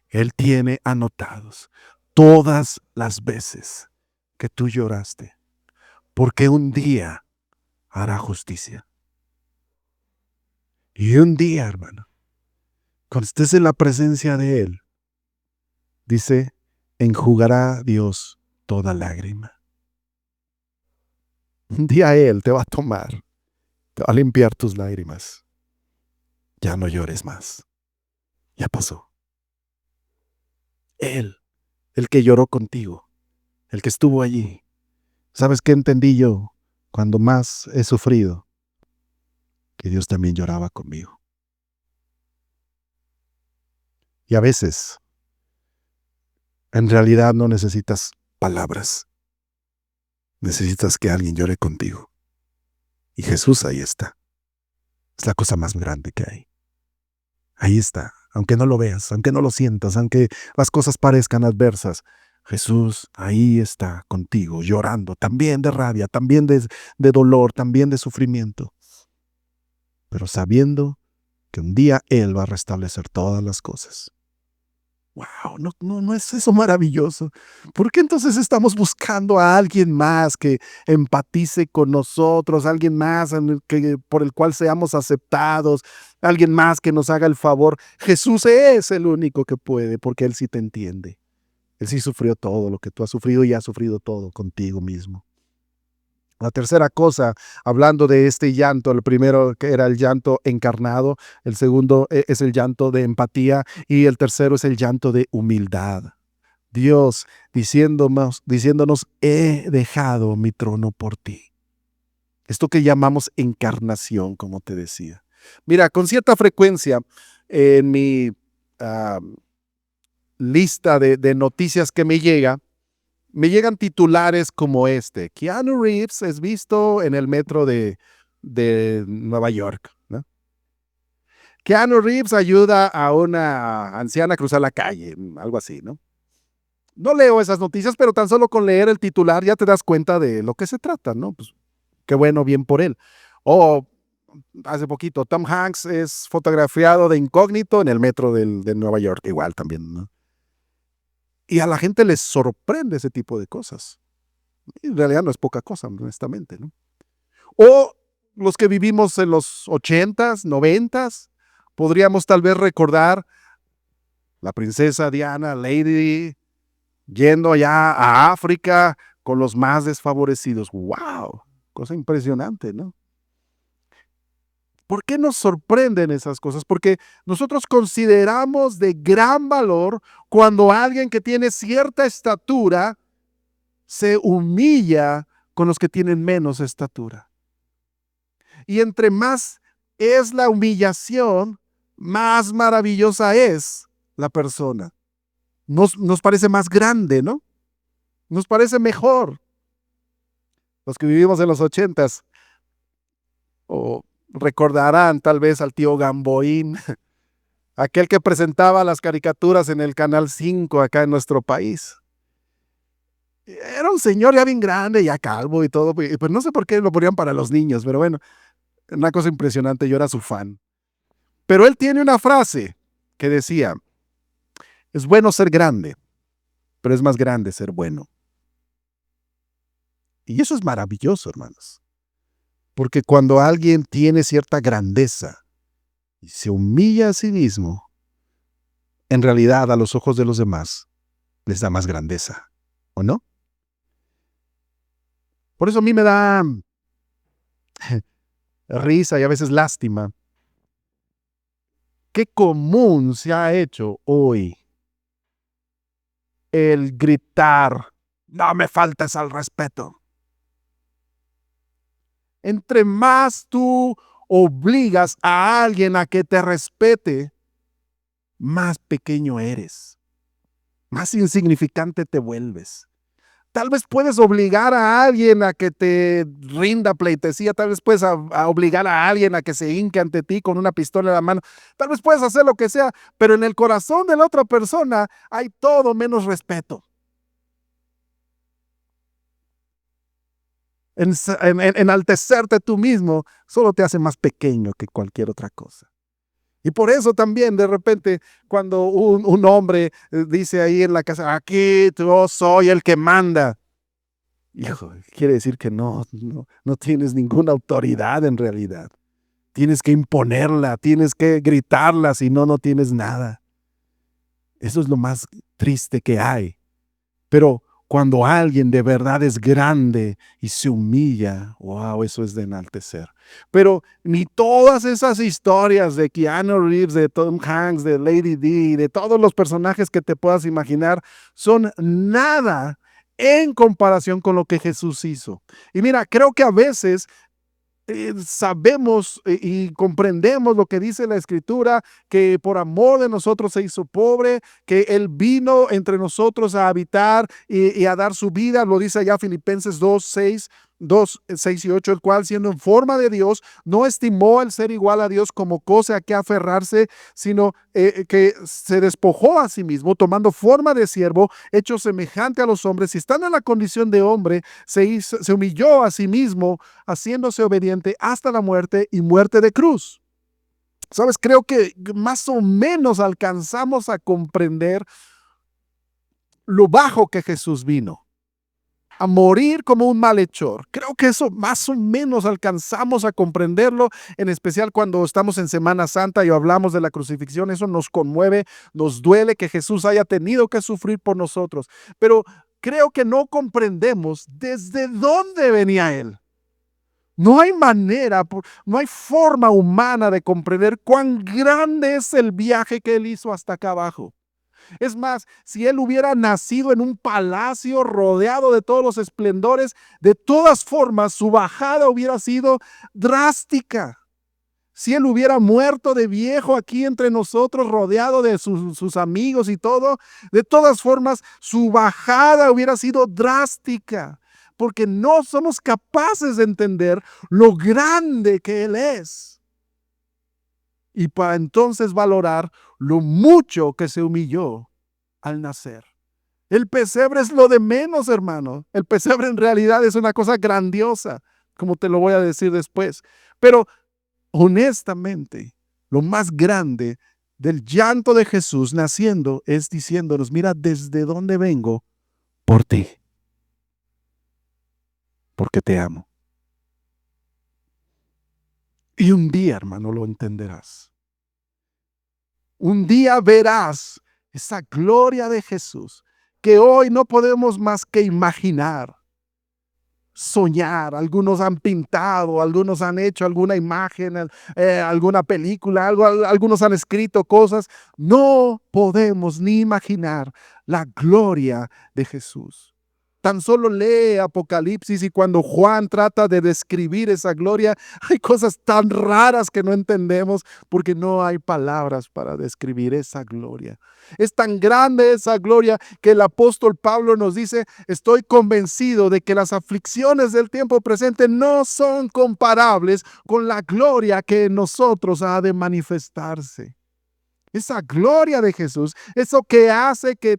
Él tiene anotados todas las veces que tú lloraste, porque un día hará justicia. Y un día, hermano, cuando estés en la presencia de Él, dice, enjugará Dios toda lágrima. Un día Él te va a tomar, te va a limpiar tus lágrimas. Ya no llores más. Ya pasó. Él, el que lloró contigo, el que estuvo allí. ¿Sabes qué entendí yo cuando más he sufrido? Que Dios también lloraba conmigo. Y a veces, en realidad no necesitas palabras. Necesitas que alguien llore contigo. Y Jesús ahí está. Es la cosa más grande que hay. Ahí está. Aunque no lo veas, aunque no lo sientas, aunque las cosas parezcan adversas, Jesús ahí está contigo, llorando, también de rabia, también de dolor, también de sufrimiento, pero sabiendo que un día Él va a restablecer todas las cosas. ¡Wow! ¿No es eso maravilloso? ¿Por qué entonces estamos buscando a alguien más que empatice con nosotros, alguien más por el cual seamos aceptados, alguien más que nos haga el favor? Jesús es el único que puede, porque Él sí te entiende. Él sí sufrió todo lo que tú has sufrido y ha sufrido todo contigo mismo. La tercera cosa, hablando de este llanto, el primero que era el llanto encarnado, el segundo es el llanto de empatía y el tercero es el llanto de humildad. Dios diciéndonos, he dejado mi trono por ti. Esto que llamamos encarnación, como te decía. Mira, con cierta frecuencia en mi lista de noticias que me llegan titulares como este. Keanu Reeves es visto en el metro de Nueva York, ¿no? Keanu Reeves ayuda a una anciana a cruzar la calle, algo así, ¿no? No leo esas noticias, pero tan solo con leer el titular ya te das cuenta de lo que se trata, ¿no? Pues qué bueno, bien por él. O hace poquito, Tom Hanks es fotografiado de incógnito en el metro de Nueva York, igual también, ¿no? Y a la gente les sorprende ese tipo de cosas. En realidad no es poca cosa, honestamente, ¿no? O los que vivimos en los 80s, 90s, podríamos tal vez recordar la princesa Diana, Lady Di, yendo allá a África con los más desfavorecidos. ¡Wow! Cosa impresionante, ¿no? ¿Por qué nos sorprenden esas cosas? Porque nosotros consideramos de gran valor cuando alguien que tiene cierta estatura se humilla con los que tienen menos estatura. Y entre más es la humillación, más maravillosa es la persona. Nos parece más grande, ¿no? Nos parece mejor. Los que vivimos en los 80s, o recordarán tal vez al tío Gamboín, aquel que presentaba las caricaturas en el Canal 5 acá en nuestro país. Era un señor ya bien grande, ya calvo y todo, pues no sé por qué lo ponían para los niños, pero bueno, una cosa impresionante, yo era su fan. Pero él tiene una frase que decía, es bueno ser grande, pero es más grande ser bueno. Y eso es maravilloso, hermanos. Porque cuando alguien tiene cierta grandeza y se humilla a sí mismo, en realidad a los ojos de los demás les da más grandeza, ¿o no? Por eso a mí me da risa y a veces lástima. Qué común se ha hecho hoy el gritar, no me faltes al respeto. Entre más tú obligas a alguien a que te respete, más pequeño eres, más insignificante te vuelves. Tal vez puedes obligar a alguien a que te rinda pleitesía, tal vez puedes a obligar a alguien a que se hinque ante ti con una pistola en la mano, tal vez puedes hacer lo que sea, pero en el corazón de la otra persona hay todo menos respeto. Enaltecerte tú mismo solo te hace más pequeño que cualquier otra cosa. Y por eso también de repente cuando un hombre dice ahí en la casa, aquí yo soy el que manda. Hijo, quiere decir que no tienes ninguna autoridad en realidad. Tienes que imponerla, tienes que gritarla, si no, no tienes nada. Eso es lo más triste que hay. Pero cuando alguien de verdad es grande y se humilla, wow, eso es de enaltecer. Pero ni todas esas historias de Keanu Reeves, de Tom Hanks, de Lady Di, de todos los personajes que te puedas imaginar, son nada en comparación con lo que Jesús hizo. Y mira, creo que a veces sabemos y comprendemos lo que dice la Escritura, que por amor de nosotros se hizo pobre, que Él vino entre nosotros a habitar y a dar su vida, lo dice allá Filipenses 2, 6 y 8, el cual siendo en forma de Dios, no estimó el ser igual a Dios como cosa a que aferrarse, sino que se despojó a sí mismo, tomando forma de siervo, hecho semejante a los hombres, y estando en la condición de hombre, se humilló a sí mismo, haciéndose obediente hasta la muerte y muerte de cruz. ¿Sabes? Creo que más o menos alcanzamos a comprender lo bajo que Jesús vino, a morir como un malhechor. Creo que eso más o menos alcanzamos a comprenderlo, en especial cuando estamos en Semana Santa y hablamos de la crucifixión. Eso nos conmueve, nos duele que Jesús haya tenido que sufrir por nosotros. Pero creo que no comprendemos desde dónde venía Él. No hay manera, no hay forma humana de comprender cuán grande es el viaje que Él hizo hasta acá abajo. Es más, si Él hubiera nacido en un palacio rodeado de todos los esplendores, de todas formas su bajada hubiera sido drástica. Si Él hubiera muerto de viejo aquí entre nosotros, rodeado de sus amigos y todo, de todas formas su bajada hubiera sido drástica, porque no somos capaces de entender lo grande que Él es. Y para entonces valorar lo mucho que se humilló al nacer. El pesebre es lo de menos, hermano. El pesebre en realidad es una cosa grandiosa, como te lo voy a decir después. Pero honestamente, lo más grande del llanto de Jesús naciendo es diciéndonos, mira, ¿desde dónde vengo? Por ti. Porque te amo. Y un día, hermano, lo entenderás. Un día verás esa gloria de Jesús que hoy no podemos más que imaginar, soñar. Algunos han pintado, algunos han hecho alguna imagen, alguna película, algunos han escrito cosas. No podemos ni imaginar la gloria de Jesús. Tan solo lee Apocalipsis y cuando Juan trata de describir esa gloria, hay cosas tan raras que no entendemos porque no hay palabras para describir esa gloria. Es tan grande esa gloria que el apóstol Pablo nos dice, estoy convencido de que las aflicciones del tiempo presente no son comparables con la gloria que en nosotros ha de manifestarse. Esa gloria de Jesús, eso que hace que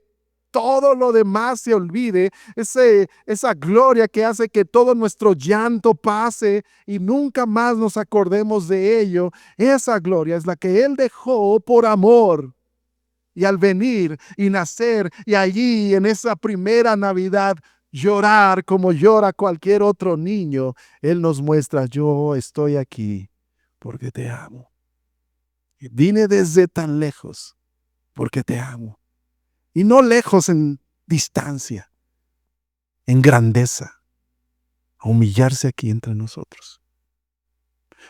todo lo demás se olvide, esa gloria que hace que todo nuestro llanto pase y nunca más nos acordemos de ello, esa gloria es la que Él dejó por amor. Y al venir y nacer y allí en esa primera Navidad llorar como llora cualquier otro niño, Él nos muestra, yo estoy aquí porque te amo. Y vine desde tan lejos porque te amo. Y no lejos en distancia, en grandeza, a humillarse aquí entre nosotros.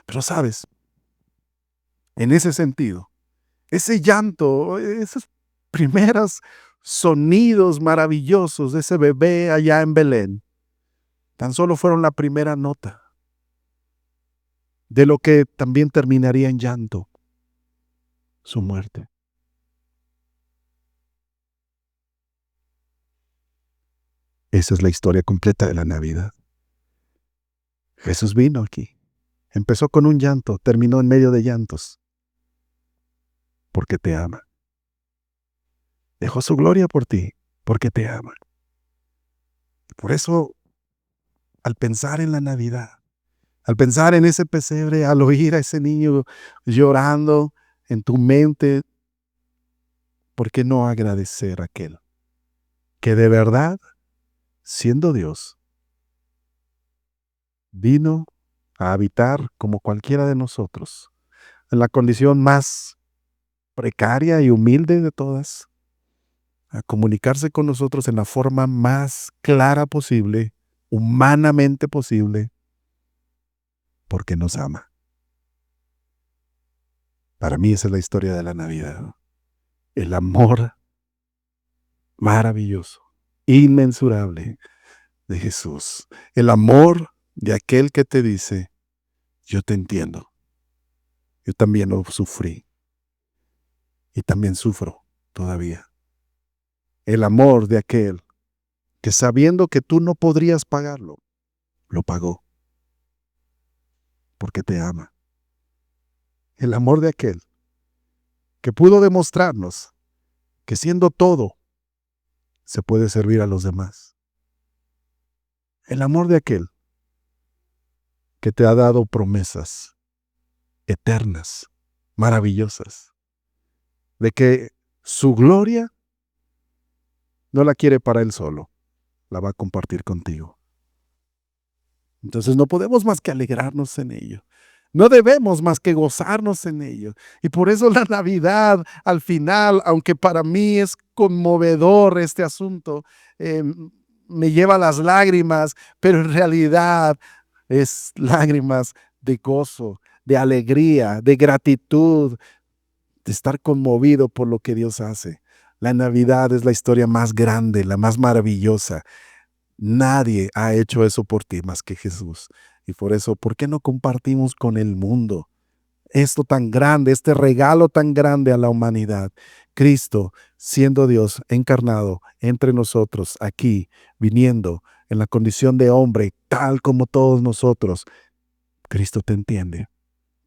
Pero sabes, en ese sentido, ese llanto, esos primeros sonidos maravillosos de ese bebé allá en Belén, tan solo fueron la primera nota de lo que también terminaría en llanto, su muerte. Esa es la historia completa de la Navidad. Jesús vino aquí. Empezó con un llanto, terminó en medio de llantos. Porque te ama. Dejó su gloria por ti, porque te ama. Por eso, al pensar en la Navidad, al pensar en ese pesebre, al oír a ese niño llorando en tu mente, ¿por qué no agradecer a aquel que de verdad, siendo Dios, vino a habitar como cualquiera de nosotros, en la condición más precaria y humilde de todas, a comunicarse con nosotros en la forma más clara posible, humanamente posible, porque nos ama. Para mí esa es la historia de la Navidad. El amor maravilloso, inmensurable de Jesús. El amor de aquel que te dice, Yo te entiendo. Yo también lo sufrí y también sufro todavía. El amor de aquel que sabiendo que tú no podrías pagarlo, lo pagó porque te ama. El amor de aquel que pudo demostrarnos que siendo todo, se puede servir a los demás. El amor de aquel que te ha dado promesas eternas, maravillosas, de que su gloria no la quiere para él solo, la va a compartir contigo. Entonces no podemos más que alegrarnos en ello. No debemos más que gozarnos en ello. Y por eso la Navidad, al final, aunque para mí es conmovedor este asunto, eh, me lleva a las lágrimas, pero en realidad es lágrimas de gozo, de alegría, de gratitud, de estar conmovido por lo que Dios hace. La Navidad es la historia más grande, la más maravillosa. Nadie ha hecho eso por ti más que Jesús. Y por eso, ¿por qué no compartimos con el mundo esto tan grande, este regalo tan grande a la humanidad? Cristo, siendo Dios encarnado entre nosotros, aquí, viniendo en la condición de hombre, tal como todos nosotros. Cristo te entiende.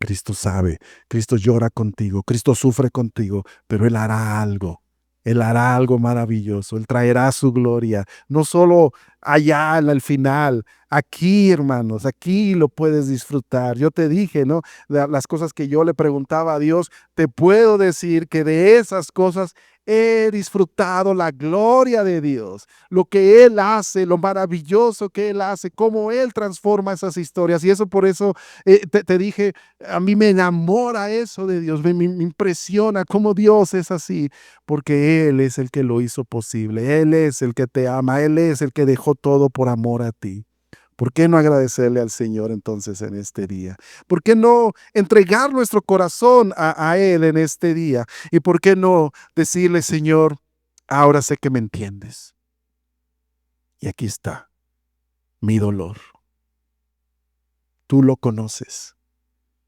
Cristo sabe, Cristo llora contigo, Cristo sufre contigo, pero Él hará algo. Él hará algo maravilloso, Él traerá su gloria, no solo allá en el final, aquí, hermanos, aquí lo puedes disfrutar. Yo te dije, ¿no? Las cosas que yo le preguntaba a Dios, te puedo decir que de esas cosas he disfrutado la gloria de Dios, lo que Él hace, lo maravilloso que Él hace, cómo Él transforma esas historias. Y eso por eso te dije, a mí me enamora eso de Dios, me impresiona cómo Dios es así, porque Él es el que lo hizo posible, Él es el que te ama, Él es el que dejó todo por amor a ti. ¿Por qué no agradecerle al Señor entonces en este día? ¿Por qué no entregar nuestro corazón a Él en este día? ¿Y por qué no decirle, Señor, ahora sé que me entiendes? Y aquí está mi dolor. Tú lo conoces.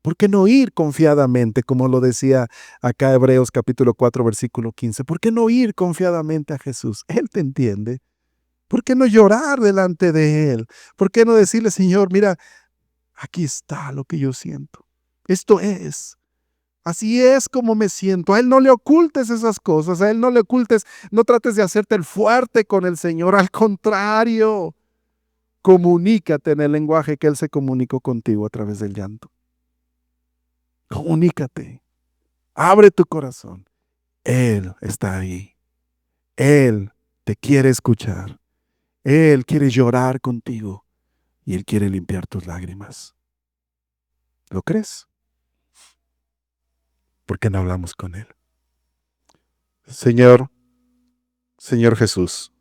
¿Por qué no ir confiadamente, como lo decía acá Hebreos capítulo 4, versículo 15? ¿Por qué no ir confiadamente a Jesús? Él te entiende. ¿Por qué no llorar delante de Él? ¿Por qué no decirle, Señor, mira, aquí está lo que yo siento? Esto es. Así es como me siento. A Él no le ocultes esas cosas. A Él no le ocultes, no trates de hacerte el fuerte con el Señor. Al contrario, comunícate en el lenguaje que Él se comunicó contigo a través del llanto. Comunícate. Abre tu corazón. Él está ahí. Él te quiere escuchar. Él quiere llorar contigo y Él quiere limpiar tus lágrimas. ¿Lo crees? ¿Por qué no hablamos con Él? Señor, Señor Jesús,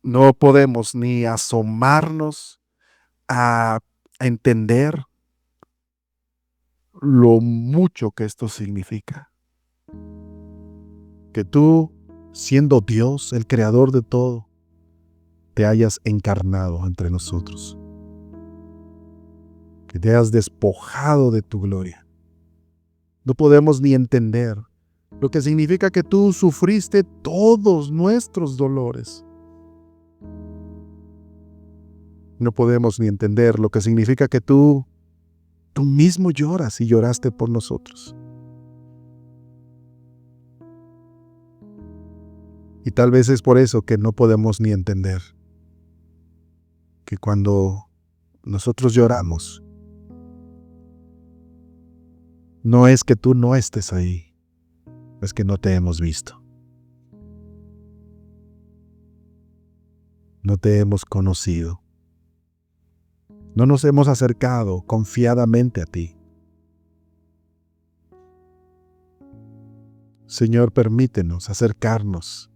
no podemos ni asomarnos a entender lo mucho que esto significa. Que tú, siendo Dios, el creador de todo, te hayas encarnado entre nosotros. Que te hayas despojado de tu gloria. No podemos ni entender lo que significa que tú sufriste todos nuestros dolores. No podemos ni entender lo que significa que tú mismo lloras y lloraste por nosotros. Y tal vez es por eso que no podemos ni entender que cuando nosotros lloramos, no es que tú no estés ahí, es que no te hemos visto. No te hemos conocido. No nos hemos acercado confiadamente a ti. Señor, permítenos acercarnos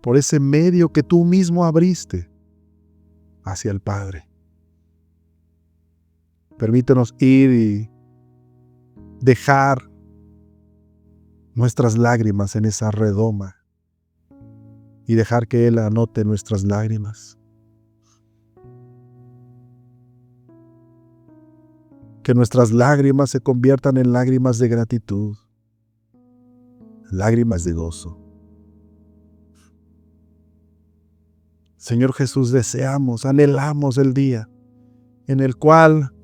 por ese medio que tú mismo abriste hacia el Padre. Permítenos ir y dejar nuestras lágrimas en esa redoma y dejar que Él anote nuestras lágrimas. Que nuestras lágrimas se conviertan en lágrimas de gratitud, lágrimas de gozo. Señor Jesús, deseamos, anhelamos el día en el cual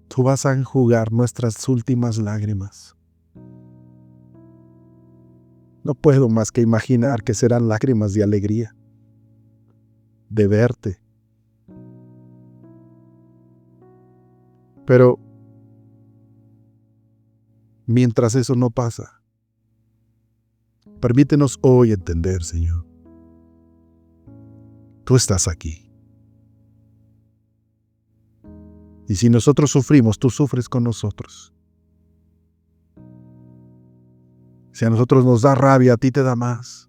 tú vas a enjugar nuestras últimas lágrimas. No puedo más que imaginar que serán lágrimas de alegría, de verte. Pero mientras eso no pasa, permítenos hoy entender, Señor, tú estás aquí. Y si nosotros sufrimos, tú sufres con nosotros. Si a nosotros nos da rabia, a ti te da más.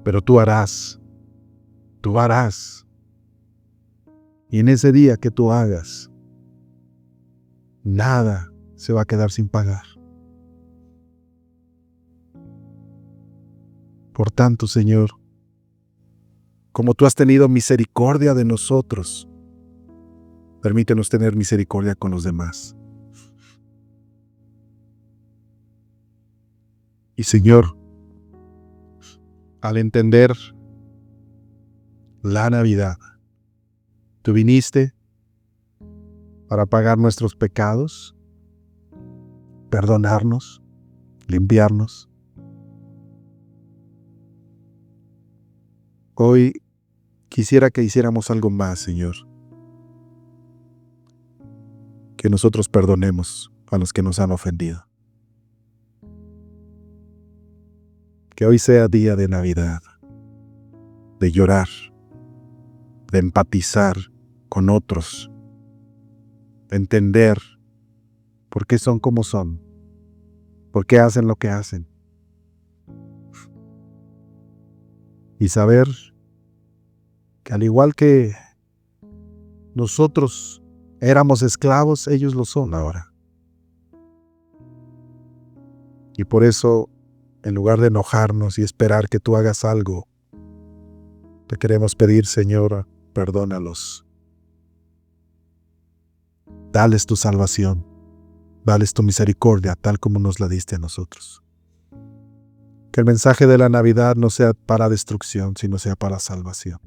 Pero tú harás. Tú harás. Y en ese día que tú hagas, nada se va a quedar sin pagar. Por tanto, Señor, como tú has tenido misericordia de nosotros, permítenos tener misericordia con los demás. Y Señor, al entender la Navidad, tú viniste para pagar nuestros pecados, perdonarnos, limpiarnos. Hoy quisiera que hiciéramos algo más, Señor. Que nosotros perdonemos a los que nos han ofendido. Que hoy sea día de Navidad, de llorar, de empatizar con otros, de entender por qué son como son, por qué hacen lo que hacen. Y saber que al igual que nosotros éramos esclavos, ellos lo son ahora. Y por eso, en lugar de enojarnos y esperar que tú hagas algo, te queremos pedir, Señor, perdónalos. Dales tu salvación, dales tu misericordia, tal como nos la diste a nosotros. Que el mensaje de la Navidad no sea para destrucción, sino sea para salvación.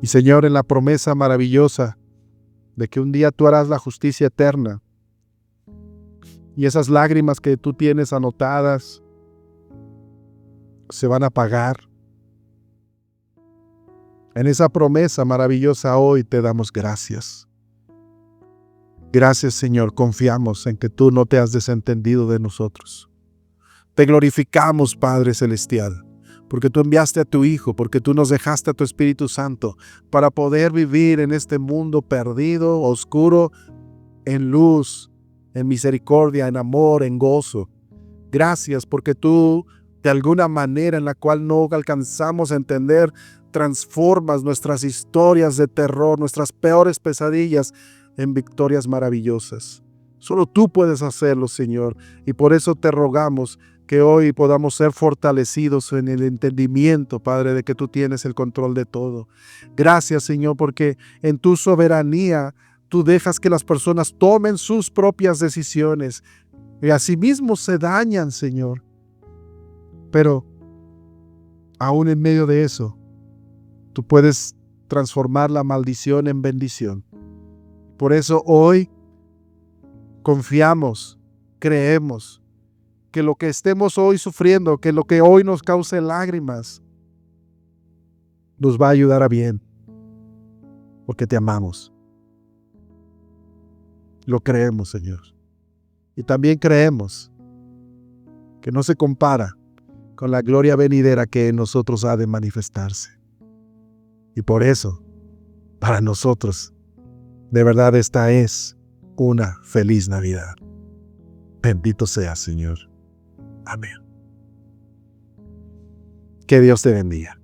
Y Señor, en la promesa maravillosa de que un día tú harás la justicia eterna, y esas lágrimas que tú tienes anotadas se van a pagar. En esa promesa maravillosa hoy te damos gracias. Gracias, Señor, confiamos en que tú no te has desentendido de nosotros. Te glorificamos, Padre Celestial, porque tú enviaste a tu Hijo, porque tú nos dejaste a tu Espíritu Santo para poder vivir en este mundo perdido, oscuro, en luz, en misericordia, en amor, en gozo. Gracias porque tú, de alguna manera en la cual no alcanzamos a entender, transformas nuestras historias de terror, nuestras peores pesadillas, en victorias maravillosas. Solo tú puedes hacerlo, Señor, y por eso te rogamos que hoy podamos ser fortalecidos en el entendimiento, Padre, de que tú tienes el control de todo. Gracias, Señor, porque en tu soberanía tú dejas que las personas tomen sus propias decisiones y asimismo se dañan, Señor. Pero aún en medio de eso, tú puedes transformar la maldición en bendición. Por eso hoy confiamos, creemos que lo que estemos hoy sufriendo, que lo que hoy nos cause lágrimas, nos va a ayudar a bien, porque te amamos. Lo creemos, Señor. Y también creemos que no se compara con la gloria venidera que en nosotros ha de manifestarse. Y por eso, para nosotros, de verdad esta es una feliz Navidad. Bendito sea, Señor. Amén. Que Dios te bendiga.